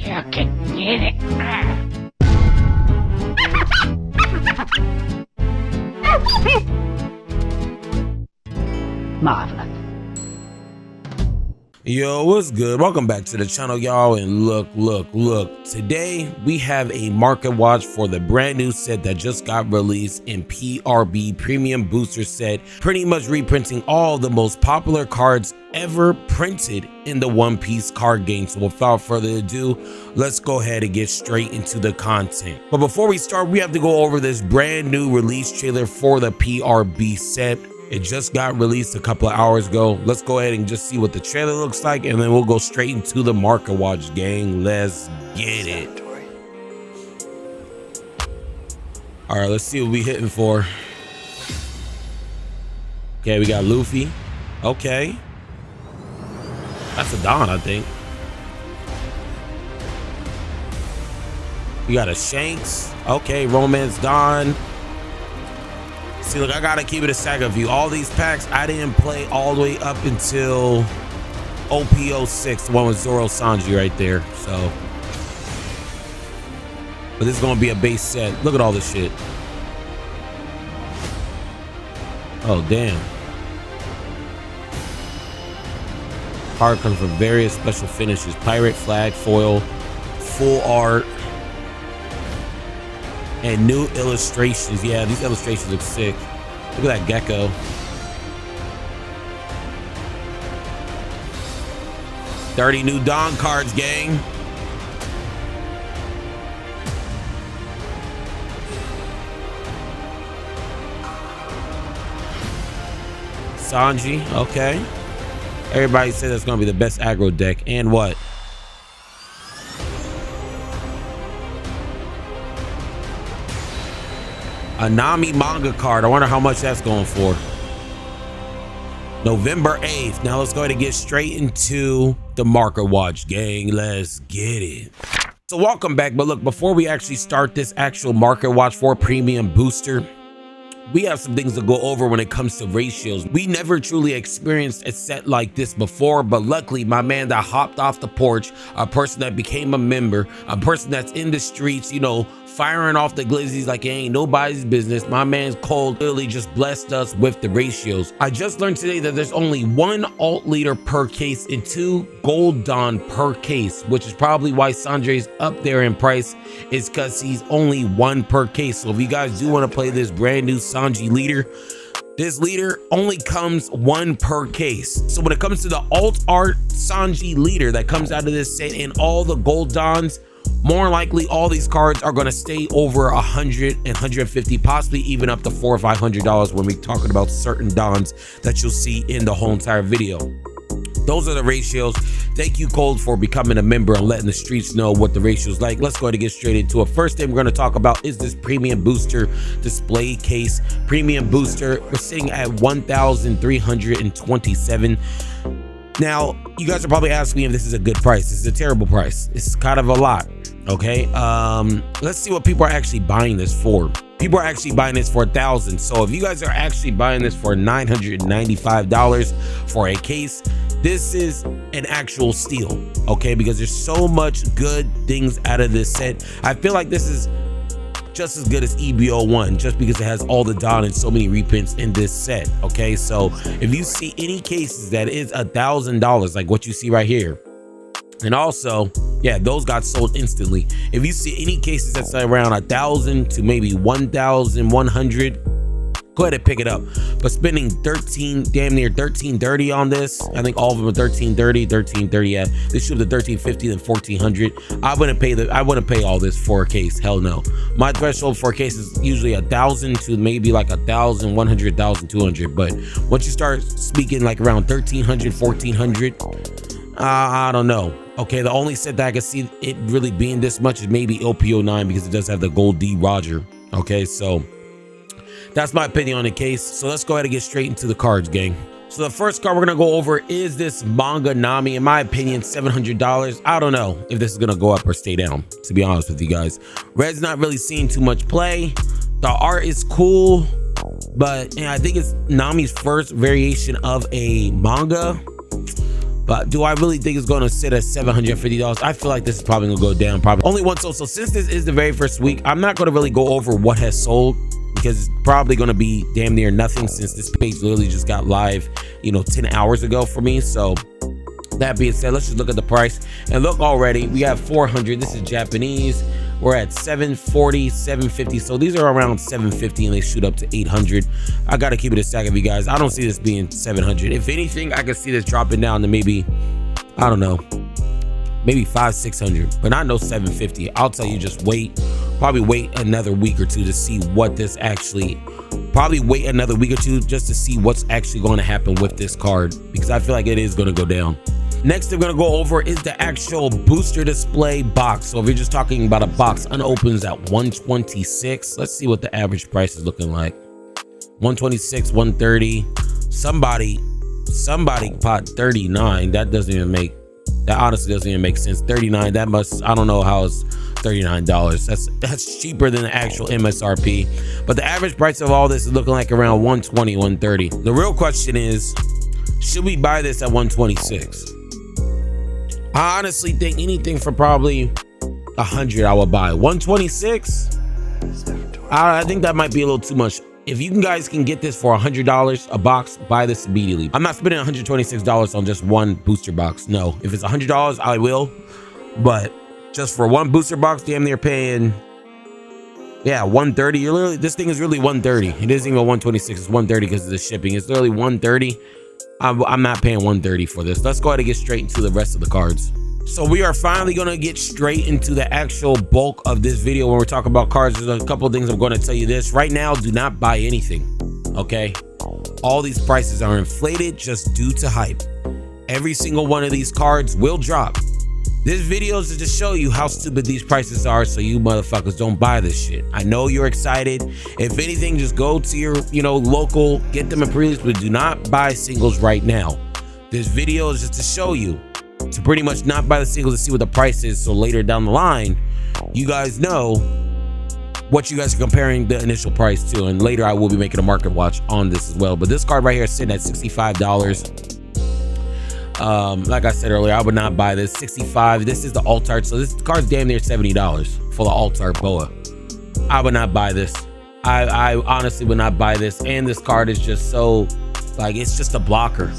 You can get it. Marvelous. Yo, what's good? Welcome back to the channel, y'all. And look. Today we have a market watch for the brand new set that just got released in PRB Premium Booster Set, pretty much reprinting all the most popular cards ever printed in the One Piece card game. So without further ado, let's go ahead and get straight into the content. But before we start, we have to go over this brand new release trailer for the PRB set. It just got released a couple of hours ago. Let's go ahead and just see what the trailer looks like, and then we'll go straight into the market watch, gang. Let's get it. All right, let's see what we hitting for. Okay, we got Luffy. Okay. That's a Don, I think. We got a Shanks. Okay, Romance Don. See, look, I gotta keep it a Saga view. All these packs, I didn't play all the way up until OP06, the one with Zoro Sanji right there. So, but this is gonna be a base set. Look at all this shit. Oh, damn. Card comes with various special finishes: pirate, flag, foil, full art, and new illustrations. Yeah, these illustrations look sick. Look at that gecko. $30 new Don cards, gang. Sanji, okay. Everybody said that's gonna be the best aggro deck. And what? A Nami manga card. I wonder how much that's going for. November 8th. Now let's go ahead and get straight into the market watch, gang. Let's get it. So welcome back. But look, before we actually start this actual market watch for Premium Booster, we have some things to go over when it comes to ratios. We never truly experienced a set like this before, but luckily my man that hopped off the porch, a person that became a member, a person that's in the streets, you know, firing off the glizzies like it ain't nobody's business. My man's Cold literally just blessed us with the ratios. I just learned today that there's only one alt leader per case and 2 gold Don per case, which is probably why Sanjay's up there in price, is because he's only 1 per case. So if you guys do want to play this brand new Sanji leader, this leader only comes 1 per case. So when it comes to the alt art Sanji leader that comes out of this set and all the gold Dons, more likely all these cards are going to stay over 100 and 150, possibly even up to $400 or $500 when we're talking about certain Dons that you'll see in the whole entire video. Those are the ratios. Thank you, Cold, for becoming a member and letting the streets know what the ratio's like. Let's go ahead and get straight into it. First thing we're going to talk about is this Premium Booster display case. Premium Booster, we're sitting at 1,327. Now, you guys are probably asking me if this is a good price. This is a terrible price. It's kind of a lot. Okay, let's see what people are actually buying this for. People are actually buying this for $1,000. So if you guys are actually buying this for $995 for a case, this is an actual steal. Okay, because there's so much good things out of this set. I feel like this is just as good as EBO1, just because it has all the Don and so many reprints in this set. Okay, so if you see any cases that is $1,000, like what you see right here, and also, yeah, those got sold instantly. If you see any cases that's around 1,000 to maybe 1,100, go ahead and pick it up. But spending damn near $1,330 on this, I think all of them are $1,330. Yeah, this should be the $1,350 and $1,400. I wouldn't pay all this for a case. Hell no. My threshold for a case is usually 1,000 to maybe like 1,100, 1,200. But once you start speaking like around 1,300, 1,400, I don't know. Okay, the only set that I can see it really being this much is maybe LPO9, because it does have the gold D Roger. Okay, so that's my opinion on the case. So let's go ahead and get straight into the cards, gang. So the first card we're gonna go over is this manga Nami. In my opinion, $700. I don't know if this is gonna go up or stay down, to be honest with you guys. Red's not really seeing too much play. The art is cool, but I think it's Nami's first variation of a manga. But But do I really think it's going to sit at $750? I feel like this is probably going to go down. Probably only one sold. So since this is the very first week, I'm not going to really go over what has sold, because it's probably going to be damn near nothing, since this page literally just got live, you know, 10 hours ago for me. So that being said, let's just look at the price. And look, already we have 400. This is Japanese. We're at 740, 750. So these are around 750, and they shoot up to 800. I got to keep it a stack of you guys. I don't see this being 700. If anything, I could see this dropping down to maybe, I don't know, maybe 500-600, but not no 750. I'll tell you, just wait. Probably wait another week or two to see what this actually, probably wait another week or two just to see what's actually going to happen with this card, because I feel like it is going to go down. Next thing we're going to go over is the actual booster display box. So if you're just talking about a box, unopens at 126. Let's see what the average price is looking like. 126, 130. Somebody pot 39. That doesn't even make, that honestly doesn't even make sense. 39, that must, I don't know how it's $39. That's cheaper than the actual MSRP. But the average price of all this is looking like around 120, 130. The real question is, should we buy this at 126? I honestly think anything for probably 100 I would buy. 126, I think that might be a little too much. If you guys can get this for $100 a box, buy this immediately. I'm not spending $126 on just one booster box. No, if it's $100, I will. But just for one booster box, damn near paying, yeah, 130. You're literally, this thing is really 130. It isn't even 126. It's 130 because of the shipping. It's literally 130. I'm not paying 130 for this. Let's go ahead and get straight into the rest of the cards. So we are finally going to get straight into the actual bulk of this video. When we're talking about cards, there's a couple of things I'm going to tell you this right now. Do not buy anything, okay? All these prices are inflated just due to hype. Every single one of these cards will drop. This video is to just show you how stupid these prices are, so you motherfuckers don't buy this shit. I know you're excited. If anything, just go to your, local, get them a pre-release, but do not buy singles right now. This video is just to show you to pretty much not buy the singles, to see what the price is, so later down the line, you guys know what you guys are comparing the initial price to. And later I will be making a market watch on this as well. But this card right here is sitting at $65. Like I said earlier, I would not buy this. 65. This is the alt art, so this card's damn near $70 for the alt art boa. I would not buy this. I honestly would not buy this. And this card is just so, like, it's just a blocker.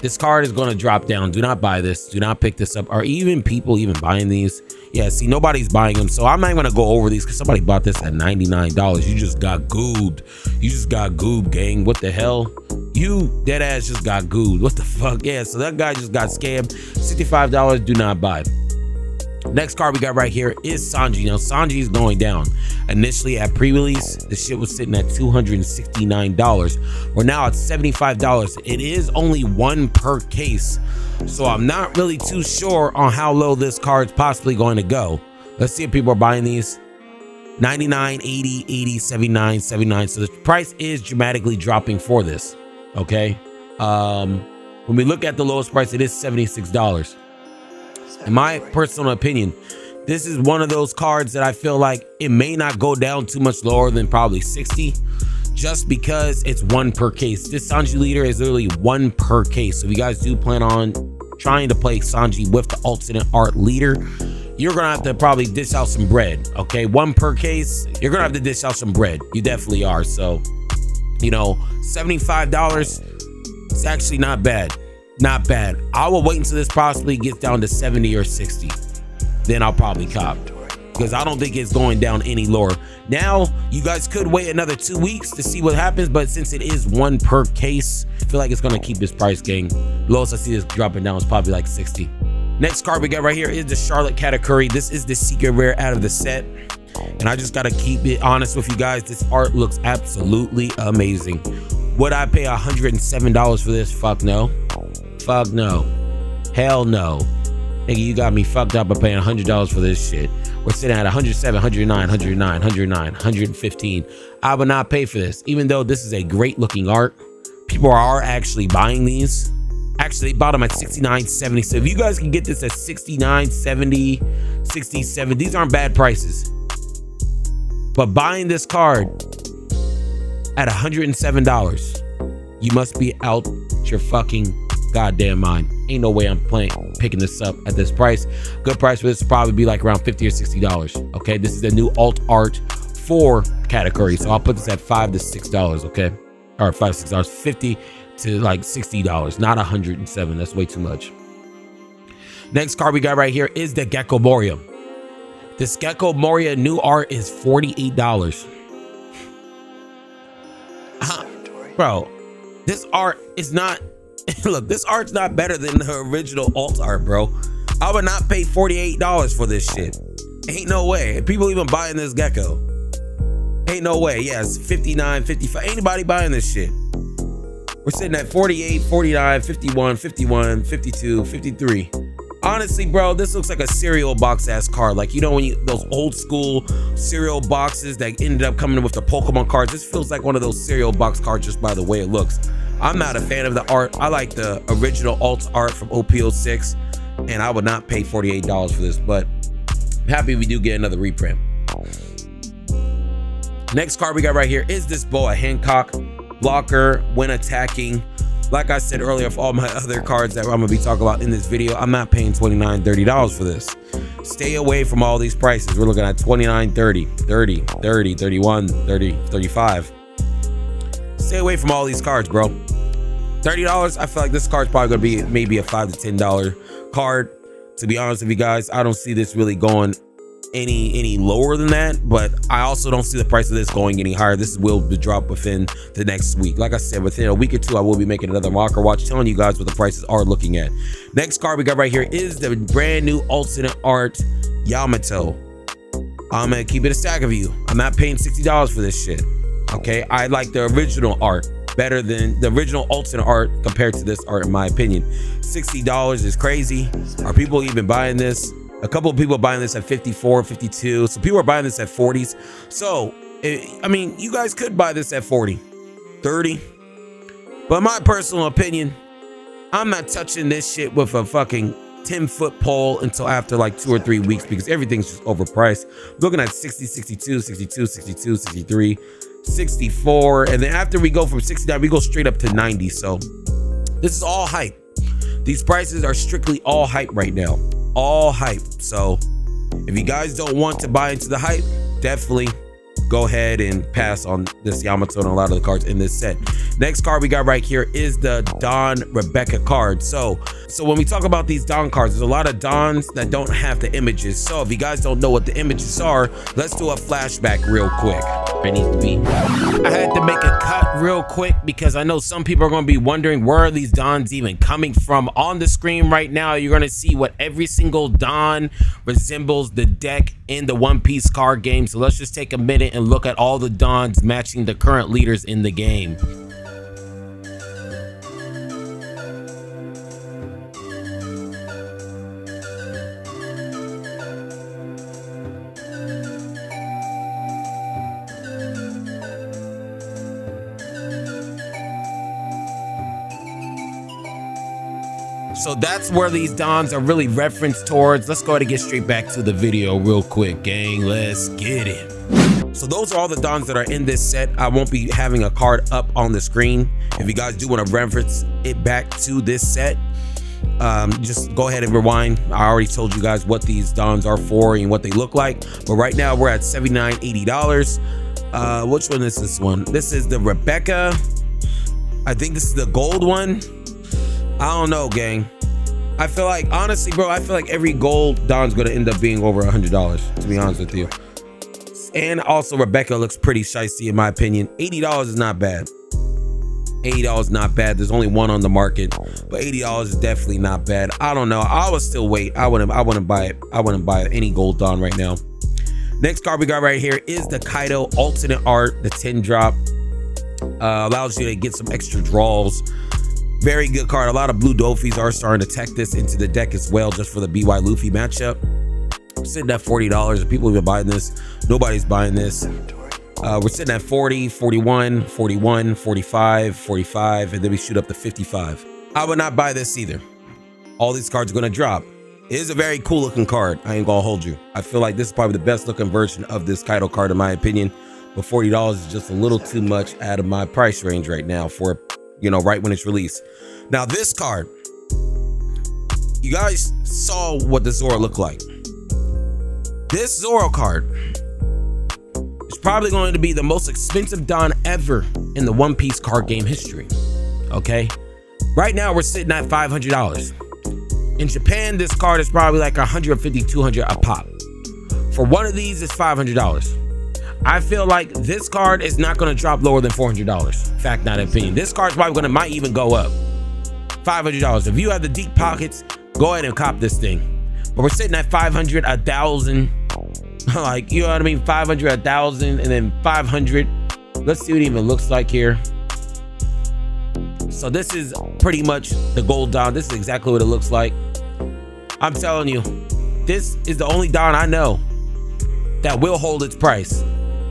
This card is going to drop down. Do not buy this. Do not pick this up. Are even people even buying these? Yeah, see, nobody's buying them. So I'm not going to go over these because somebody bought this at $99. You just got goobed. You just got goobed, gang. What the hell? You dead ass just got goobed. What the fuck? Yeah, so that guy just got scammed. $65. Do not buy. Next card we got right here is Sanji. Now, Sanji is going down. Initially at pre-release, the shit was sitting at $269. We're now at $75. It is only one per case, so I'm not really too sure on how low this card's possibly going to go. Let's see if people are buying these. 99, 80, 80, 79, 79. So the price is dramatically dropping for this. Okay. When we look at the lowest price, it is $76. In my personal opinion, this is one of those cards that I feel like it may not go down too much lower than probably 60, just because it's one per case. This Sanji leader is literally one per case. So if you guys do plan on trying to play Sanji with the alternate art leader, you're gonna have to probably dish out some bread. Okay, one per case, you're gonna have to dish out some bread. You definitely are. So, $75, it's actually not bad. Not bad. I will wait until this possibly gets down to 70 or 60. Then I'll probably cop, because I don't think it's going down any lower. Now, you guys could wait another 2 weeks to see what happens, but since it is one per case, I feel like it's going to keep this price, gang. Lowest I see this dropping down is probably like 60. Next card we got right here is the Charlotte Katakuri. This is the secret rare out of the set. And I just got to keep it honest with you guys. This art looks absolutely amazing. Would I pay $107 for this? Fuck no. Fuck no. Hell no. Nigga, you got me fucked up by paying $100 for this shit. We're sitting at 107, 109, 109, 109, 115. I would not pay for this, even though this is a great looking art. People are actually buying these. Actually, they bought them at 69, 70. So if you guys can get this at 69, 70, 67, these aren't bad prices. But buying this card at $107, you must be out your fucking goddamn mind. Ain't no way I'm picking this up at this price. Good price for this would probably be like around $50 or $60. Okay, this is the new alt art 4 category, so I'll put this at $5 to $6. Okay, or $5 to $6, 50 to like $60, not 107. That's way too much. Next card we got right here is the Gecko Moria. This Gecko Moria new art is $48. Bro, this art is not, look, this art's not better than the original alt art, bro. I would not pay $48 for this shit. Ain't no way. People even buying this Gecko. Ain't no way. Yes, 59, 55. Anybody buying this shit? We're sitting at 48, 49, 51, 51, 52, 53. Honestly, bro, this looks like a cereal box ass card. Like, you know, when you, those old school cereal boxes that ended up coming with the Pokemon cards. This feels like one of those cereal box cards just by the way it looks. I'm not a fan of the art. I like the original alt art from OP06, and I would not pay $48 for this, but I'm happy we do get another reprint. Next card we got right here is this Boa Hancock. Blocker when attacking. Like I said earlier, for all my other cards that I'm gonna be talking about in this video, I'm not paying $29, $30 for this. Stay away from all these prices. We're looking at $29, $30, $30, $30, $31, $30, $35. Stay away from all these cards, bro. $30, I feel like this card's probably gonna be maybe a $5 to $10 card. To be honest with you guys, I don't see this really going any lower than that, but I also don't see the price of this going any higher. This will be drop within the next week. Like I said, within a week or two, I will be making another marker watch telling you guys what the prices are looking at. Next card we got right here is the brand new alternate art Yamato. I'm gonna keep it a stack of you. I'm not paying $60 for this shit. Okay, I like the original art better than the original alternate art compared to this art, in my opinion. $60 is crazy. Are people even buying this? A couple of people are buying this at 54, 52. So people are buying this at 40s. So, I mean, you guys could buy this at 40, 30. But in my personal opinion, I'm not touching this shit with a fucking 10-foot pole until after like 2 or 3 weeks because everything's just overpriced. Looking at 60, 62, 62, 62, 63, 64. And then after we go from 69, we go straight up to 90. So this is all hype. These prices are strictly all hype right now. All hype. So if you guys don't want to buy into the hype, definitely go ahead and pass on this Yamato and a lot of the cards in this set. Next card we got right here is the Don Rebecca card. So when we talk about these Don cards, there's a lot of Dons that don't have the images. So if you guys don't know what the images are, let's do a flashback real quick. I had to make a cut real quick because I know some people are going to be wondering where are these Dons even coming from. On the screen right now, you're going to see what every single Don resembles the deck in the One Piece card game. So let's just take a minute and look at all the Dons matching the current leaders in the game. So that's where these Dons are really referenced towards. Let's go ahead and get straight back to the video real quick, gang. Let's get it. So those are all the Dons that are in this set. I won't be having a card up on the screen. If you guys do want to reference it back to this set, just go ahead and rewind. I already told you guys what these Dons are for and what they look like. But right now we're at $79, $80. Which one is this one? This is the Rebecca. I think this is the gold one. I don't know, gang. I feel like, honestly, bro, I feel like every gold Don's gonna end up being over $100, to be honest with you. And also Rebecca looks pretty shicey in my opinion. $80 is not bad. $80 is not bad. There's only one on the market, but $80 is definitely not bad. I don't know. I would still wait. I wouldn't buy it. I wouldn't buy any gold Don right now. Next card we got right here is the Kaido alternate art, the 10 drop. Allows you to get some extra draws. Very good card. A lot of blue Dofis are starting to tech this into the deck as well, just for the BY Luffy matchup. I'm sitting at $40. People even buying this. Nobody's buying this. We're sitting at 40, 41, 41, 45, 45, and then we shoot up to 55. I would not buy this either. All these cards are going to drop. It is a very cool looking card. I ain't gonna hold you. I feel like this is probably the best looking version of this Kaido card in my opinion. But $40 is just a little too much out of my price range right now for, you know, right when it's released. Now this card you guys saw what the Zoro looked like. This Zoro card is probably going to be the most expensive Don ever in the One Piece card game history. Okay, right now we're sitting at $500. In Japan, this card is probably like 150, 200 a pop. For one of these, it's $500. I feel like this card is not going to drop lower than $400. Fact, not opinion. This card's probably might even go up. $500. If you have the deep pockets, go ahead and cop this thing. But we're sitting at 500, 1,000. Like, you know what I mean? 500, 1,000, and then 500. Let's see what it even looks like here. So this is pretty much the gold Don. This is exactly what it looks like. I'm telling you, this is the only Don I know that will hold its price.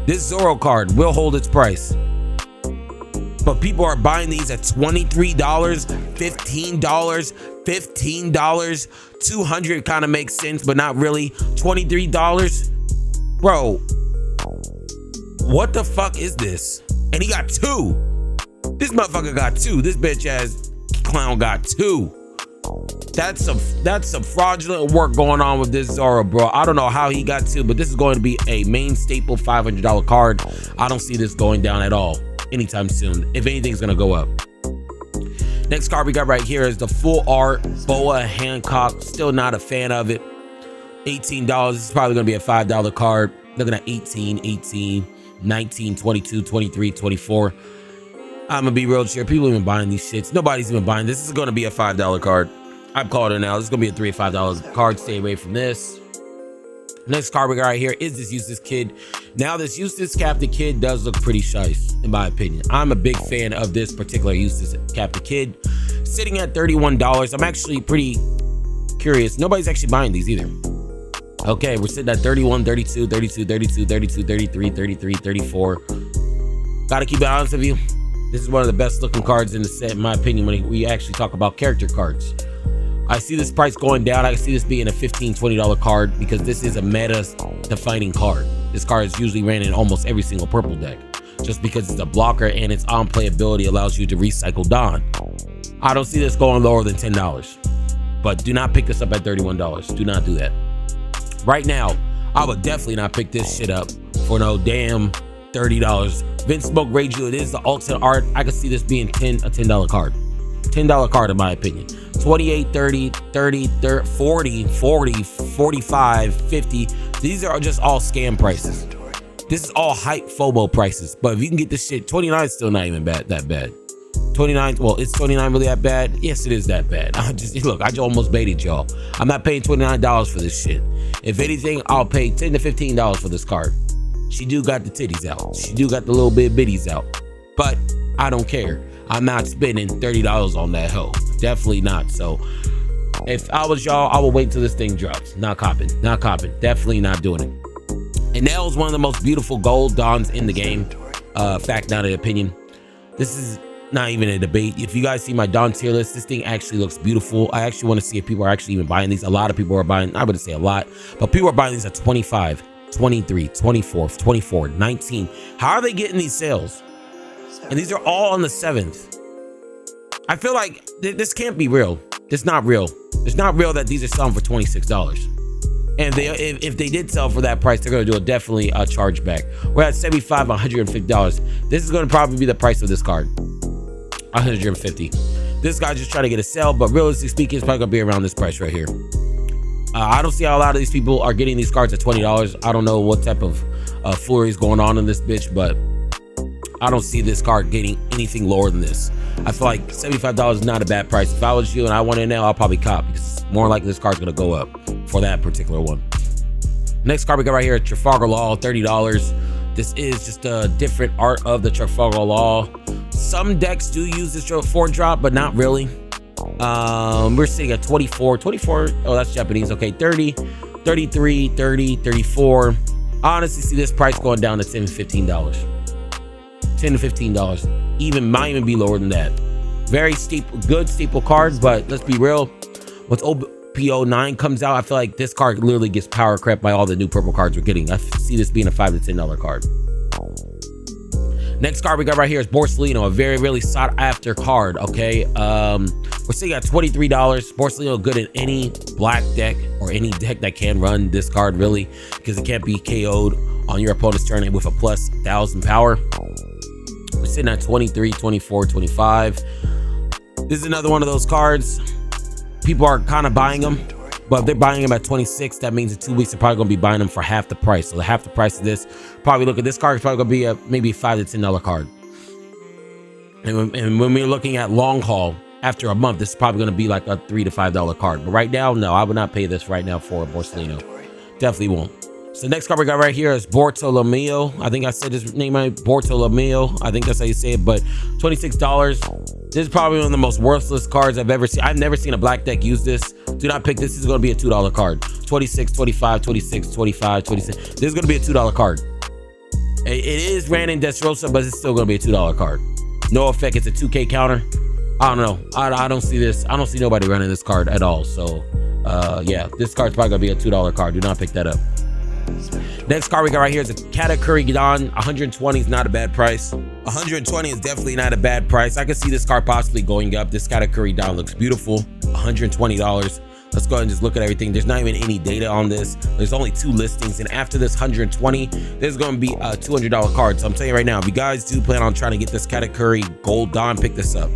This Zoro card will hold its price. But people are buying these at $23, $15, $15, $200 kind of makes sense, but not really. $23. Bro, what the fuck is this? And he got two. This motherfucker got two. This bitch ass clown got two. That's some fraudulent work going on with this Zoro, bro. I don't know how he got two, but this is going to be a main staple $500 card. I don't see this going down at all anytime soon. If anything's gonna go up. Next card we got right here is the full art Boa Hancock. Still not a fan of it. $18. This is probably gonna be a $5 card. Looking at 18, 18, 19, 22, 23, 24. I'm gonna be real chill. People even buying these shits. Nobody's even buying this. This is gonna be a $5 card. I'm calling it now. This is gonna be a $3 or $5 card. Stay away from this. Next card we got right here is this Useless Kid. Now this Useless Captain Kid does look pretty shice, in my opinion. I'm a big fan of this particular Useless Captain Kid. Sitting at $31. I'm actually pretty curious. Nobody's actually buying these either. Okay, we're sitting at 31, 32, 32, 32, 32, 33, 33, 34. Gotta keep it honest with you. This is one of the best looking cards in the set, in my opinion, when we actually talk about character cards. I see this price going down. I see this being a $15, $20 card because this is a meta defining card. This card is usually ran in almost every single purple deck just because it's a blocker and its on playability allows you to recycle Don. I don't see this going lower than $10, but do not pick this up at $31. Do not do that. Right now, I would definitely not pick this shit up for no damn $30. Vince Smoke Rageo, it is the ultimate art. I could see this being a $10 card. $10 card in my opinion. 28, 30, 30, 30, 40, 40, 45, 50. These are just all scam prices. This is all hype FOMO prices. But if you can get this shit, 29 is still not even that bad. 29, well, is 29 really that bad? Yes, it is that bad. Look, I just almost baited y'all. I'm not paying $29 for this shit. If anything, I'll pay $10 to $15 for this card. She do got the titties out. She do got the little bit bitties out. But I don't care. I'm not spending $30 on that hoe. Definitely not. So if I was y'all, I would wait till this thing drops. Not copping. Not copping. Definitely not doing it. And that was one of the most beautiful gold Dons in the game. Fact, not an opinion. This is not even a debate. If you guys see my Don tier list, this thing actually looks beautiful. I actually want to see if people are actually even buying these. A lot of people are buying, I wouldn't say a lot, but people are buying these at 25, 23, 24, 24, 19. How are they getting these sales? And these are all on the 7th. I feel like this can't be real. It's not real. It's not real that these are selling for $26. And if they did sell for that price, they're going to do definitely a chargeback. We're at $75, $150. This is going to probably be the price of this card. $150. This guy's just trying to get a sale, but realistically speaking, it's probably going to be around this price right here. I don't see how a lot of these people are getting these cards at $20. I don't know what type of foolery is going on in this bitch, but I don't see this card getting anything lower than this. I feel like $75 is not a bad price. If I was you and I wanted it now, I'll probably cop because more likely this card's gonna go up for that particular one. Next card we got right here, Trafalgar Law, $30. This is just a different art of the Trafalgar Law. Some decks do use this for drop, but not really. We're sitting at 24. Oh, that's Japanese. Okay, 30, 33, 30, 34. I honestly see this price going down to $10 to $15. $10 to $15. Might even be lower than that. Very steep, good staple card, but let's be real. Once OPO9 comes out, I feel like this card literally gets power crept by all the new purple cards we're getting. I see this being a $5 to $10 card. Next card we got right here is Borsalino, a very, really sought after card. Okay, we're sitting at $23. Borsalino good in any black deck or any deck that can run this card, really, because it can't be KO'd on your opponent's turn with a plus 1,000 power. We're sitting at 23, 24, 25. This is another one of those cards. People are kind of buying them, but if they're buying them at 26, that means in 2 weeks they're probably going to be buying them for half the price. So the half the price of this, probably look at this card, it's probably going to be a maybe $5 to $10 card. And when we're looking at long haul, after a month, this is probably going to be like a $3 to $5 card. But right now, no, I would not pay this right now for a Borsalino. Definitely won't. So the next card we got right here is ﷺ. I think I said his name right, ﷺ. I think that's how you say it, but $26. This is probably one of the most worthless cards I've ever seen. I've never seen a black deck use this. Do not pick this. This is going to be a $2 card. 26, 25, 26, 25, 26. This is going to be a $2 card. It is ran in Dressrosa, but it's still going to be a $2 card. No effect. It's a 2K counter. I don't know. I don't see this. I don't see nobody running this card at all. So, yeah, this card's probably going to be a $2 card. Do not pick that up. Next card we got right here is a Katakuri Don. 120 is not a bad price. 120 is definitely not a bad price. I can see this card possibly going up. This Katakuri Don looks beautiful. $120. Let's go ahead and just look at everything. There's not even any data on this. There's only 2 listings, and after this 120, there's going to be a $200 card. So I'm telling you right now, if you guys do plan on trying to get this Katakuri Gold Don, pick this up.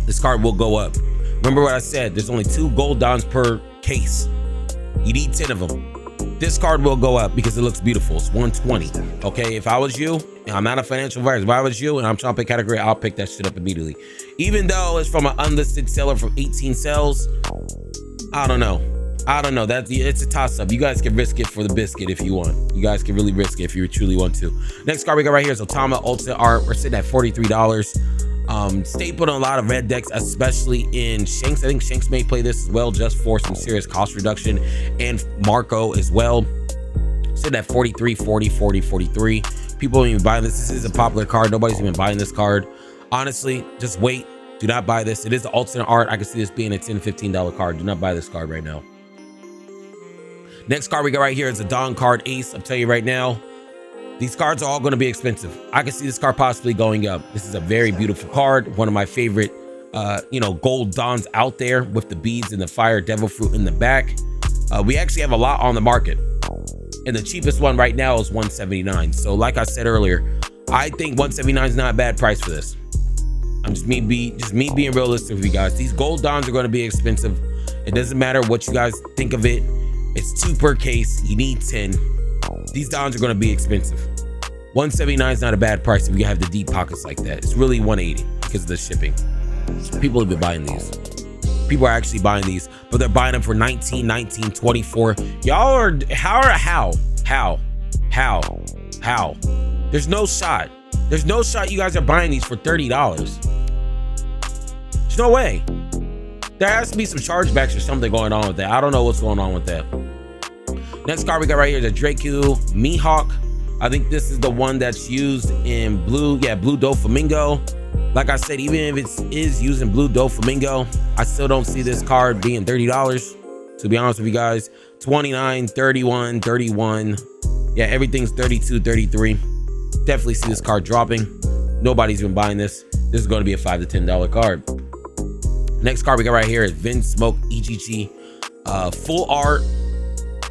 This card will go up. Remember what I said, there's only 2 Gold Dons per case. You need 10 of them. This card will go up because it looks beautiful. It's 120. Okay, if I was you, and I'm not a financial advisor, if I was you and I'm trying to pick category, I'll pick that shit up immediately. Even though it's from an unlisted seller from 18 sales, I don't know. I don't know. It's a toss-up. You guys can risk it for the biscuit if you want. You guys can really risk it if you truly want to. Next card we got right here is Otama Ultimate Art. We're sitting at $43. Stapled on a lot of red decks, especially in Shanks. I think Shanks may play this as well, just for some serious cost reduction, and Marco as well. Sitting at 43, 40, 40, 43. People don't even buy this. This is a popular card. Nobody's even buying this card. Honestly, just wait. Do not buy this. It is the alternate art. I can see this being a $10, $15 card. Do not buy this card right now. Next card we got right here is a Don card Ace. I'm telling you right now, these cards are all going to be expensive. I can see this card possibly going up. This is a very beautiful card. One of my favorite, gold Dons out there with the beads and the fire devil fruit in the back. We actually have a lot on the market, and the cheapest one right now is $179. So like I said earlier, I think $179 is not a bad price for this. I'm just me being realistic with you guys. These gold Dons are going to be expensive. It doesn't matter what you guys think of it. It's 2 per case. You need 10. These Dons are going to be expensive. $179 is not a bad price if you have the deep pockets like that. It's really $180 because of the shipping. People have been buying these. People are actually buying these, but they're buying them for $19, $19, $24. Y'all are how? There's no shot. There's no shot you guys are buying these for $30. There's no way. There has to be some chargebacks or something going on with that. I don't know what's going on with that. Next card we got right here is a Dracu Mihawk. I think this is the one that's used in blue. Yeah, Blue Doflamingo. Like I said, even if it is using Blue Doflamingo, I still don't see this card being $30. To be honest with you guys, 29, 31, 31. Yeah, everything's 32, 33. Definitely see this card dropping. Nobody's been buying this. This is going to be a $5 to $10 card. Next card we got right here is Vin Smoke EGG. Full art.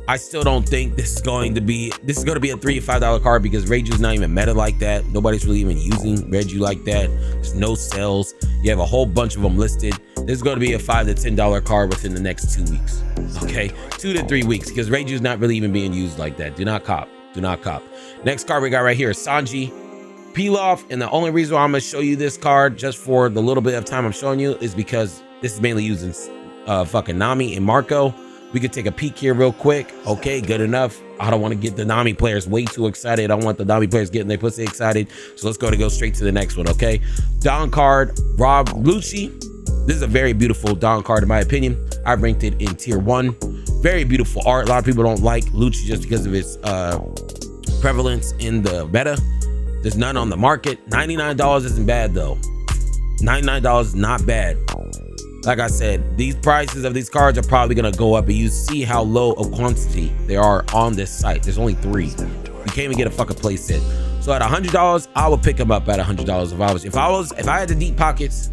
I still don't think this is going to be a $3 to $5 card because Reju's not even meta like that. Nobody's really even using Reju like that. There's no sales. You have a whole bunch of them listed. This is going to be a $5 to $10 card within the next 2 weeks. Okay, 2 to 3 weeks because Reju's not really even being used like that. Do not cop. Do not cop. Next card we got right here is Sanji Pilaf, and the only reason why I'm going to show you this card just for the little bit of time I'm showing you is because this is mainly using fucking Nami and Marco. We could take a peek here real quick. Okay, good enough. I don't want to get the Nami players way too excited. I don't want the Nami players getting their pussy excited. So let's go straight to the next one, okay? Don card, Rob Lucci. This is a very beautiful Don card in my opinion. I ranked it in tier 1. Very beautiful art. A lot of people don't like Lucci just because of its prevalence in the meta. There's none on the market. $99 isn't bad though. $99 is not bad. Like I said, these prices of these cards are probably going to go up, and you see how low of quantity there are on this site. There's only 3. You can't even get a fucking play set. So at $100, I would pick him up at $100 if I had the deep pockets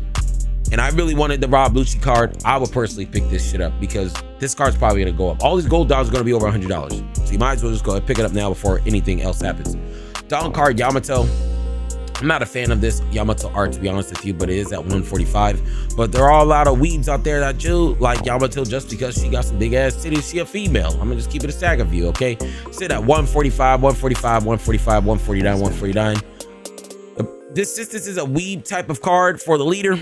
and I really wanted the Rob Lucci card. I would personally pick this shit up because this card's probably gonna go up. All these gold dons are gonna be over $100. So you might as well just go ahead and pick it up now before anything else happens. Don card Yamato. I'm not a fan of this Yamato art, to be honest with you, but it is at 145. But there are a lot of weebs out there that do like Yamato just because she got some big ass titties. She a female. I'm gonna just keep it a stagger view, okay? Sit at 145, 145, 145, 149, 149. This is a weeb type of card for the leader.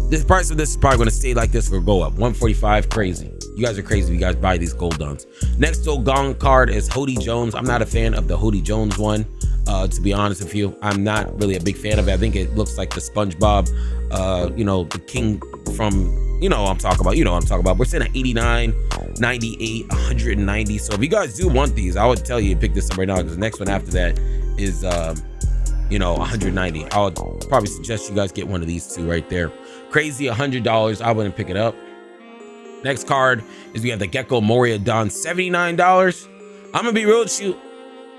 This price of this is probably gonna stay like this or go up. 145, crazy. You guys are crazy if you guys buy these gold dons. Next Gong card is Hody Jones. I'm not a fan of the Hody Jones one. To be honest with you, I'm not really a big fan of it. I think it looks like the SpongeBob, you know, the king from, you know what I'm talking about. You know what I'm talking about. We're sitting at 89, 98, 190. So if you guys do want these, I would tell you to pick this up right now because the next one after that is, you know, 190. I would probably suggest you guys get one of these two right there. Crazy, $100. I wouldn't pick it up. Next card is we have the Gecko Moria Don, $79. I'm gonna be real with you.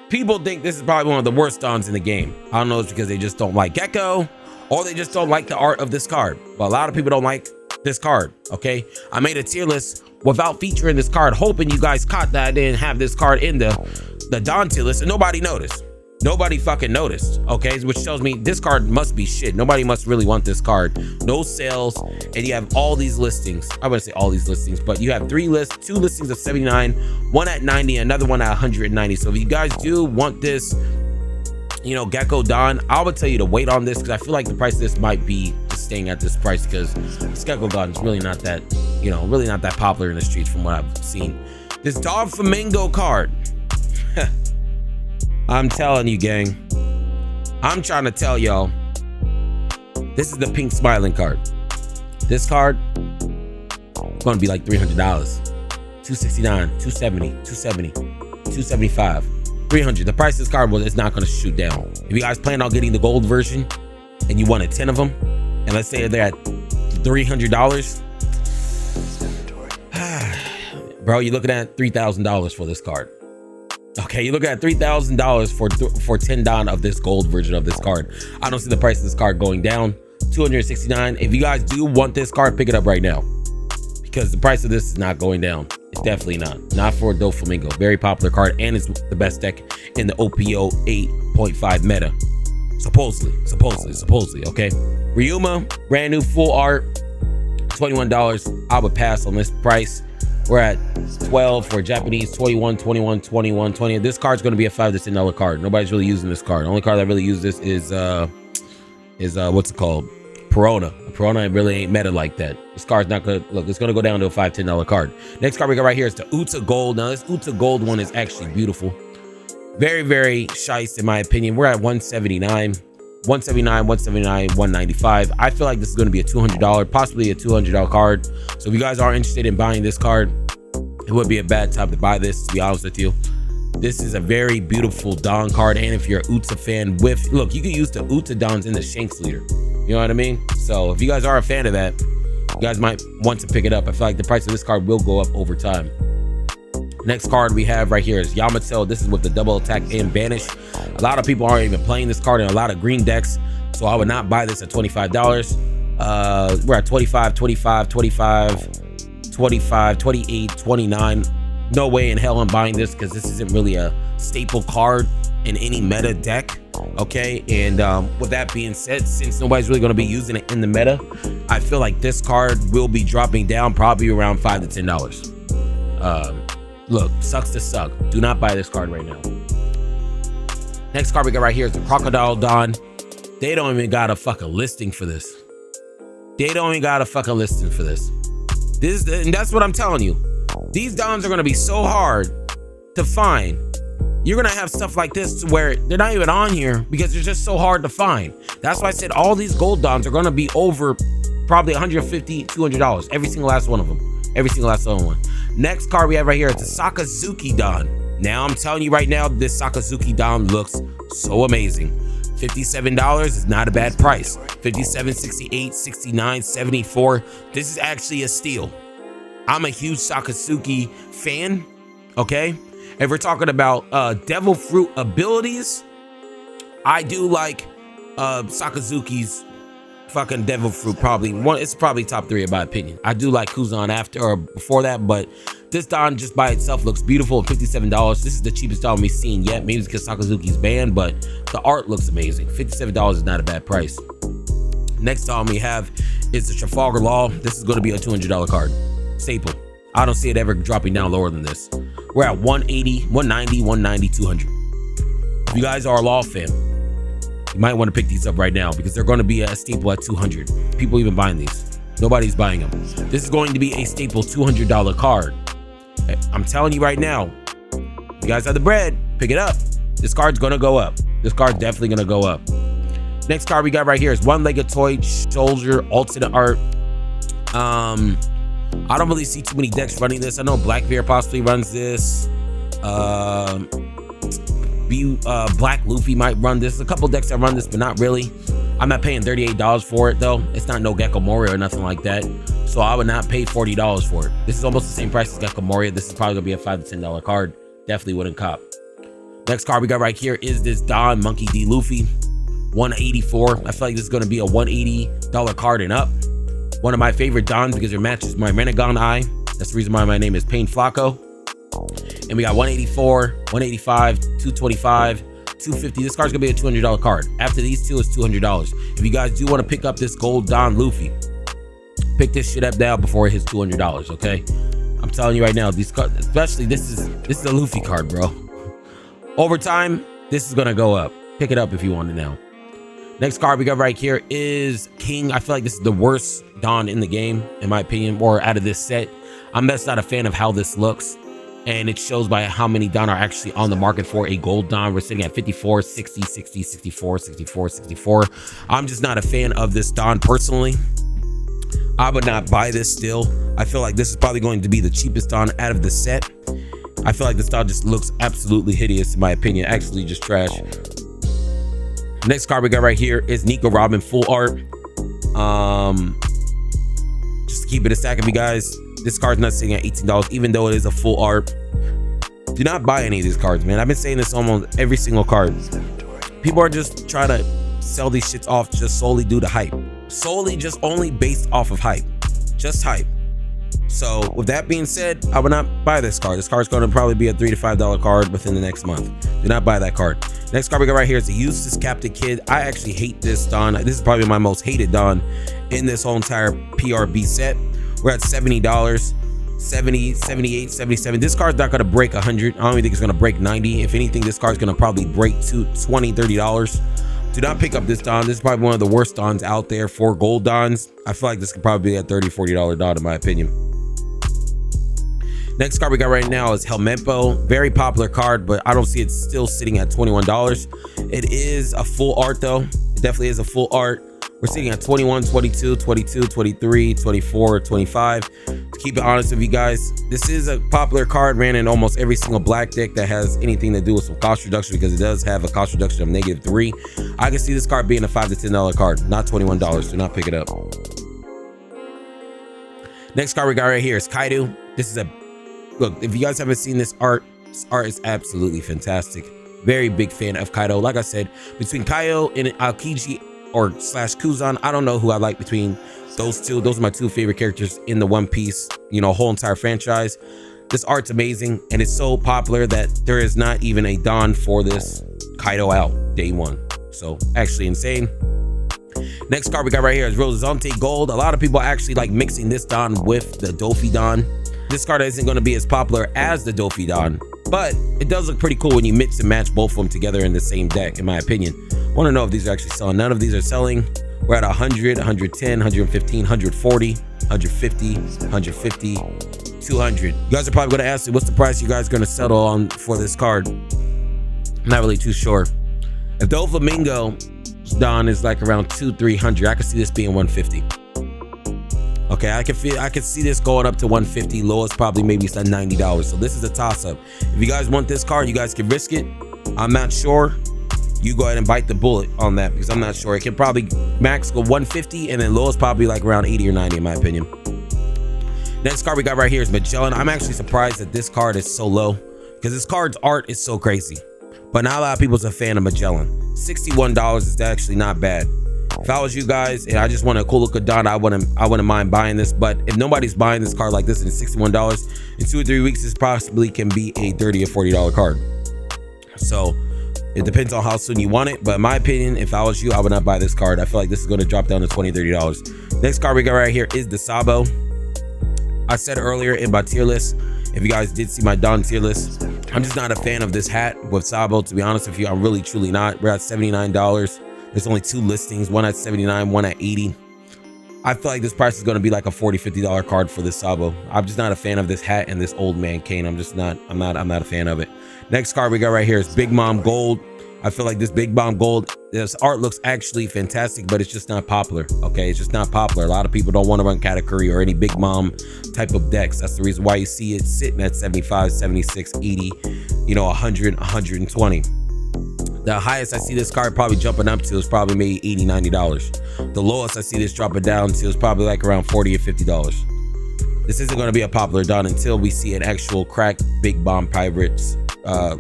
People think this is probably one of the worst dons in the game. I don't know, it's because they just don't like Gecko or they just don't like the art of this card. But a lot of people don't like this card, okay? I made a tier list without featuring this card, hoping you guys caught that I didn't have this card in the Don tier list, and nobody noticed. Nobody fucking noticed, okay? Which tells me this card must be shit. Nobody must really want this card. No sales, and you have all these listings. I wouldn't say all these listings, but you have two listings of 79, one at 90, another one at 190. So if you guys do want this, you know, Gecko Don, I would tell you to wait on this because I feel like the price of this might be just staying at this price because this Gecko Don is really not that, you know, really not that popular in the streets from what I've seen. This Dog Flamingo card. I'm telling you, gang. I'm trying to tell y'all. This is the pink smiling card. This card is going to be like $300. $269, $270, $270, $275, $300. The price of this card is not going to shoot down. If you guys plan on getting the gold version and you wanted 10 of them, and let's say they're at $300, bro, you're looking at $3,000 for this card. Okay, you look at $3,000 for 10 Don of this gold version of this card. I don't see the price of this card going down. $269. If you guys do want this card, pick it up right now because the price of this is not going down. It's definitely not for Doflamingo. Very popular card, and it's the best deck in the OPO 8.5 meta. Supposedly. Okay, Ryuma, brand new full art, $21. I would pass on this price. We're at 12 for Japanese, 21, 21, 21, 20. This card's going to be a $5 to $10 card. Nobody's really using this card. The only card that really uses this is what's it called? Perona. Perona really ain't meta like that. This card's not gonna look. It's gonna go down to a $5 to $10 card. Next card we got right here is the Utta Gold. Now this Utta Gold one is actually beautiful. Very, very shice in my opinion. We're at 179. 179, 179, 195. I feel like this is going to be a $200, possibly a $200 card. So if you guys are interested in buying this card, it would be a bad time to buy this, to be honest with you. This is a very beautiful Don card, and if you're a Utta fan look, you can use the Utta Dons in the Shanks leader. You know what I mean? So if you guys are a fan of that, you guys might want to pick it up. I feel like the price of this card will go up over time. Next card we have right here is Yamato. This is with the double attack and banish. A lot of people aren't even playing this card in a lot of green decks, so I would not buy this at $25. We're at 25, 25, 25, 25, 28, 29. No way in hell I'm buying this because this isn't really a staple card in any meta deck. Okay, and with that being said, since nobody's really going to be using it in the meta, I feel like this card will be dropping down probably around $5 to $10. Look, sucks to suck. Do not buy this card right now. Next card we got right here is the Crocodile Don. They don't even got a fucking listing for this. They don't even got a fucking listing for this. And that's what I'm telling you. These Dons are gonna be so hard to find. You're gonna have stuff like this where they're not even on here because they're just so hard to find. That's why I said all these gold Dons are gonna be over probably $150, $200. Every single last one of them. Every single last one. Next card we have right here is the Sakazuki Don. Now I'm telling you right now, this Sakazuki Don looks so amazing. $57 is not a bad price. 57, 68, 69, 74. This is actually a steal. I'm a huge Sakazuki fan, okay? If we're talking about devil fruit abilities, I do like Sakazuki's fucking Devil Fruit, probably one. It's probably top 3 in my opinion. I do like Kuzan after or before that, but this Don just by itself looks beautiful at $57. This is the cheapest Don we've seen yet. Maybe it's because Sakazuki's banned, but the art looks amazing. $57 is not a bad price. Next Don we have is the Trafalgar Law. This is going to be a $200 card. Staple. I don't see it ever dropping down lower than this. We're at 180, 190, 190, 200. If you guys are a Law fan, you might want to pick these up right now because they're going to be a staple at 200. People even buying these. Nobody's buying them. This is going to be a staple $200 card. I'm telling you right now, if you guys have the bread, pick it up. This card's going to go up. This card's definitely going to go up. Next card we got right here is One-Legged Toy Soldier Alternate Art. I don't really see too many decks running this. I know Blackbeard possibly runs this. Black Luffy might run this. A couple decks that run this, but not really. I'm not paying $38 for it though. It's not no Gecko Moria or nothing like that. So I would not pay $40 for it. This is almost the same price as Gecko Moria. This is probably gonna be a $5 to $10 card. Definitely wouldn't cop. Next card we got right here is this Don Monkey D. Luffy. 184. I feel like this is gonna be a $180 card and up. One of my favorite Dons because it matches my Renegon eye. That's the reason why my name is Pain Flacco. And we got 184, 185, 225, 250. This card's gonna be a $200 card. After these two, it's $200. If you guys do want to pick up this gold Don Luffy, pick this shit up now before it hits $200. Okay, I'm telling you right now, these cards, especially this is a Luffy card, bro. Over time, this is gonna go up. Pick it up if you want it now. Next card we got right here is King. I feel like this is the worst Don in the game, in my opinion, or out of this set. I'm just not a fan of how this looks. And it shows by how many Don are actually on the market for a gold Don. We're sitting at 54, 60, 60, 64, 64, 64. I'm just not a fan of this Don personally. I would not buy this still. I feel like this is probably going to be the cheapest Don out of the set. I feel like this Don just looks absolutely hideous in my opinion. Actually just trash. Next card we got right here is Nico Robin full art. Just to keep it a stack of you guys. This card's not sitting at $18, even though it is a full art. Do not buy any of these cards, man. I've been saying this almost every single card. People are just trying to sell these shits off just solely due to hype. Solely just only based off of hype. Just hype. So with that being said, I would not buy this card. This card's going to probably be a $3 to $5 card within the next month. Do not buy that card. Next card we got right here is the Useless Captain Kid. I actually hate this Don. This is probably my most hated Don in this whole entire PRB set. We're at $70, 70, 78, 77. This card's not going to break 100. I don't even think it's going to break 90. If anything, this card's going to probably break to $20, $30. Do not pick up this Don. This is probably one of the worst Dons out there for gold Dons. I feel like this could probably be a $30, $40 Don in my opinion. Next card we got right now is Helmeppo. Very popular card, but I don't see it still sitting at $21. It is a full art though. It definitely is a full art. We're sitting at 21, 22, 22, 23, 24, 25. To keep it honest with you guys, this is a popular card, ran in almost every single black deck that has anything to do with some cost reduction because it does have a cost reduction of -3. I can see this card being a $5 to $10 card, not $21. Do not pick it up. Next card we got right here is Kaido. This is a, look, if you guys haven't seen this art is absolutely fantastic. Very big fan of Kaido. Like I said, between Kaido and Aokiji or slash Kuzan, I don't know who I like between those two. Those are my two favorite characters in the One Piece, you know, whole entire franchise. This art's amazing and it's so popular that there is not even a Don for this Kaido out day one. So actually insane. Next card we got right here is Rosante Gold. A lot of people actually like mixing this Don with the Dofi Don. This card isn't going to be as popular as the Dofi Don, but it does look pretty cool when you mix and match both of them together in the same deck, in my opinion. Want to know if these are actually selling. None of these are selling. We're at 100, 110, 115, 140, 150, 150, 200. You guys are probably going to ask me, what's the price you guys are going to settle on for this card? I'm not really too sure. If the Flamingo Don is like around 200-300, I could see this being 150. Okay, I can see this going up to 150. Lowest probably maybe it's at $90. So this is a toss-up. If you guys want this card, you guys can risk it. I'm not sure. You go ahead and bite the bullet on that because I'm not sure. It can probably max go 150 and then lowest probably like around 80 or 90 in my opinion. Next card we got right here is Magellan. I'm actually surprised that this card is so low because this card's art is so crazy. But not a lot of people's a fan of Magellan. $61 is actually not bad. If I was you guys and I just want a cool look of Don, I wouldn't mind buying this. But if nobody's buying this card like this and it's $61, in 2 or 3 weeks, this possibly can be a $30 or $40 card. So it depends on how soon you want it. But in my opinion, if I was you, I would not buy this card. I feel like this is going to drop down to $20, $30. Next card we got right here is the 훠uဋuᱠ. I said earlier in my tier list, if you guys did see my Don tier list, I'm just not a fan of this hat with 훠uဋuᱠ. To be honest with you, I'm really truly not. We're at $79. There's only 2 listings, one at 79, one at 80. I feel like this price is going to be like a $40, $50 card for this 훠uဋuᱠ. I'm just not a fan of this hat and this old man cane. I'm not a fan of it. Next card we got right here is Big Mom Gold. I feel like this Big Mom Gold, this art looks actually fantastic, but it's just not popular. Okay, it's just not popular. A lot of people don't want to run Katakuri or any Big Mom type of decks. That's the reason why you see it sitting at 75, 76, 80, you know, 100, 120. The highest I see this card probably jumping up to is probably maybe $80, $90. The lowest I see this dropping down to is probably like around $40 or $50. This isn't going to be a popular Don until we see an actual cracked Big Bomb Pirates